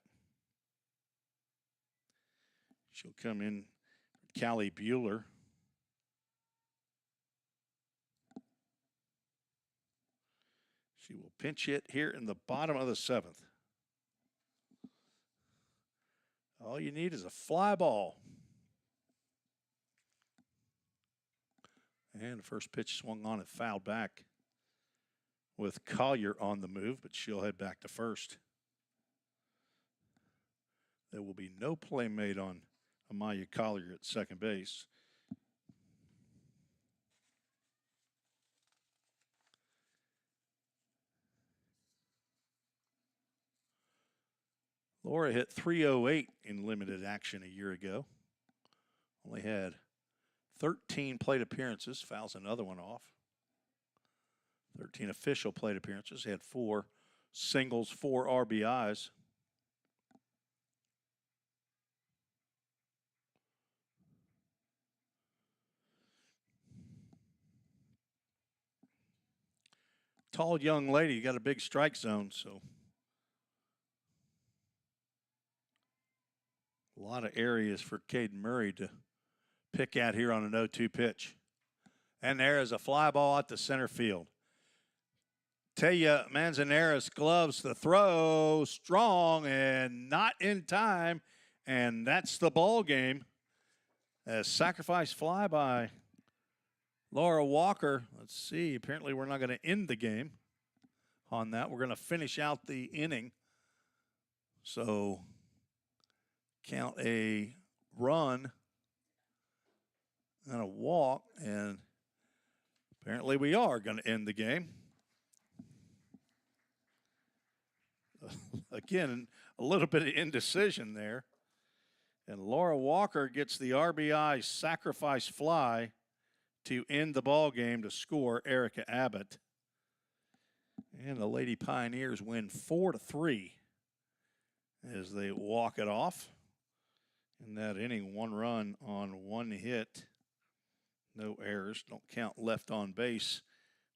She'll come in, Callie Bueller. She will pinch hit here in the bottom of the 7th. All you need is a fly ball. And the first pitch swung on and fouled back with Collier on the move, but she'll head back to first. There will be no play made on Amaya Collier at second base. Laura hit .308 in limited action a year ago. Only had 13 plate appearances, fouls another one off. 13 official plate appearances, had 4 singles, 4 RBIs. Tall young lady, got a big strike zone, so a lot of areas for Caden Murray to pick at here on an 0-2 pitch. And there is a fly ball out to center field. Tell you, Manzanera's gloves the throw, strong and not in time, and that's the ball game. A sacrifice fly by Laura Walker. Let's see, apparently we're not going to end the game on that. We're going to finish out the inning. So count a run and a walk, and apparently we are going to end the game. Again, a little bit of indecision there. And Laura Walker gets the RBI sacrifice fly to end the ball game to score Erica Abbott. And the Lady Pioneers win 4-3 as they walk it off. In that inning, 1 run on 1 hit. No errors. Don't count left on base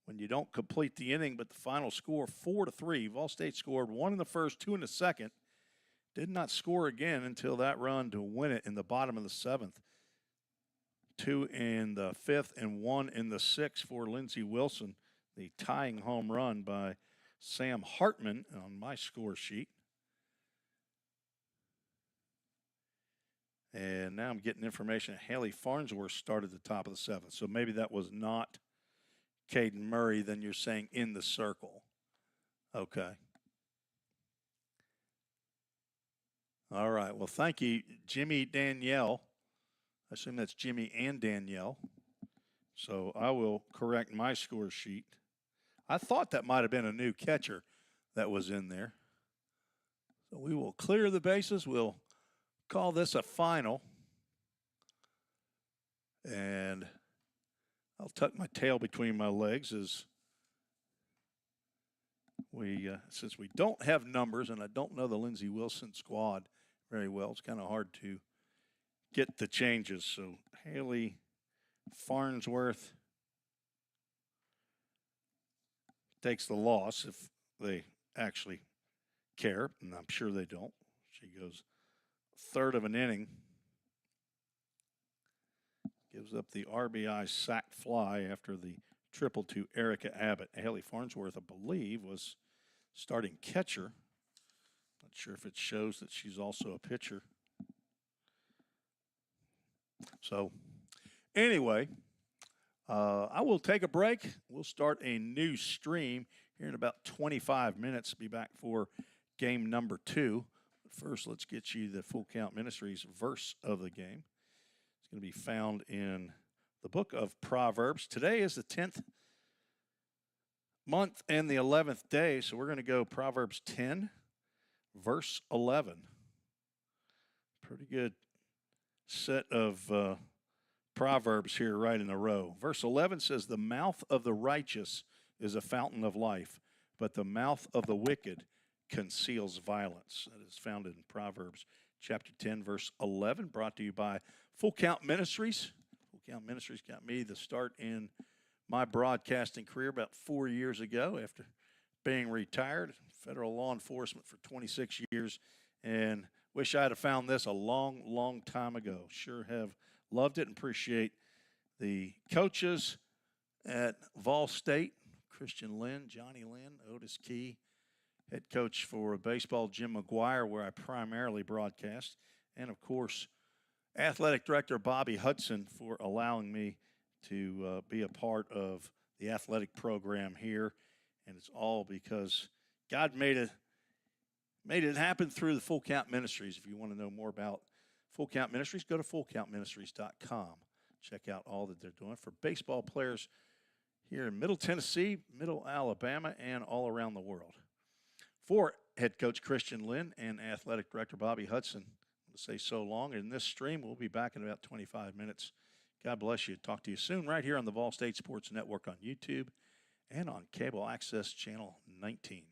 when you don't complete the inning, but the final score 4-3. Vol State scored 1 in the first, 2 in the second. Did not score again until that run to win it in the bottom of the 7th. 2 in the 5th and 1 in the 6th for Lindsey Wilson. The tying home run by Sam Hartman on my score sheet. And now I'm getting information that Haley Farnsworth started the top of the 7th. So maybe that was not Caden Murray. Then you're saying in the circle. Okay. All right. Well, thank you, Jimmy Danielle. I assume that's Jimmy and Danielle. So I will correct my score sheet. I thought that might have been a new catcher that was in there. So we will clear the bases. We'll call this a final. And I'll tuck my tail between my legs as we, since we don't have numbers and I don't know the Lindsey Wilson squad very well, it's kind of hard to get the changes. So Haley Farnsworth takes the loss if they actually care, and I'm sure they don't. She goes third of an inning, gives up the RBI sac fly after the triple to Erica Abbott. Haley Farnsworth, I believe, was starting catcher. Not sure if it shows that she's also a pitcher. So anyway, I will take a break. We'll start a new stream here in about 25 minutes. Be back for game number 2. But first, let's get you the Full Count Ministries verse of the game. It's going to be found in the book of Proverbs. Today is the 10th month and the 11th day, so we're going to go Proverbs 10, verse 11. Pretty good set of Proverbs here right in a row. Verse 11 says, "The mouth of the righteous is a fountain of life, but the mouth of the wicked conceals violence." That is found in Proverbs chapter 10, verse 11, brought to you by Full Count Ministries. Full Count Ministries got me the start in my broadcasting career about 4 years ago after being retired, federal law enforcement for 26 years, and wish I'd have found this a long, long time ago. Sure have loved it and appreciate the coaches at Vol State, Christian Lynn, Johnny Lynn, Otis Key, head coach for baseball, Jim McGuire, where I primarily broadcast, and, of course, athletic director Bobby Hudson for allowing me to be a part of the athletic program here. And it's all because God made it happen through the Full Count Ministries. If you want to know more about Full Count Ministries, go to fullcountministries.com. Check out all that they're doing for baseball players here in Middle Tennessee, Middle Alabama, and all around the world. For head coach Christian Lynn and athletic director Bobby Hudson, I'm going to say so long. In this stream, we'll be back in about 25 minutes. God bless you. Talk to you soon right here on the Vol State Sports Network on YouTube and on Cable Access Channel 19.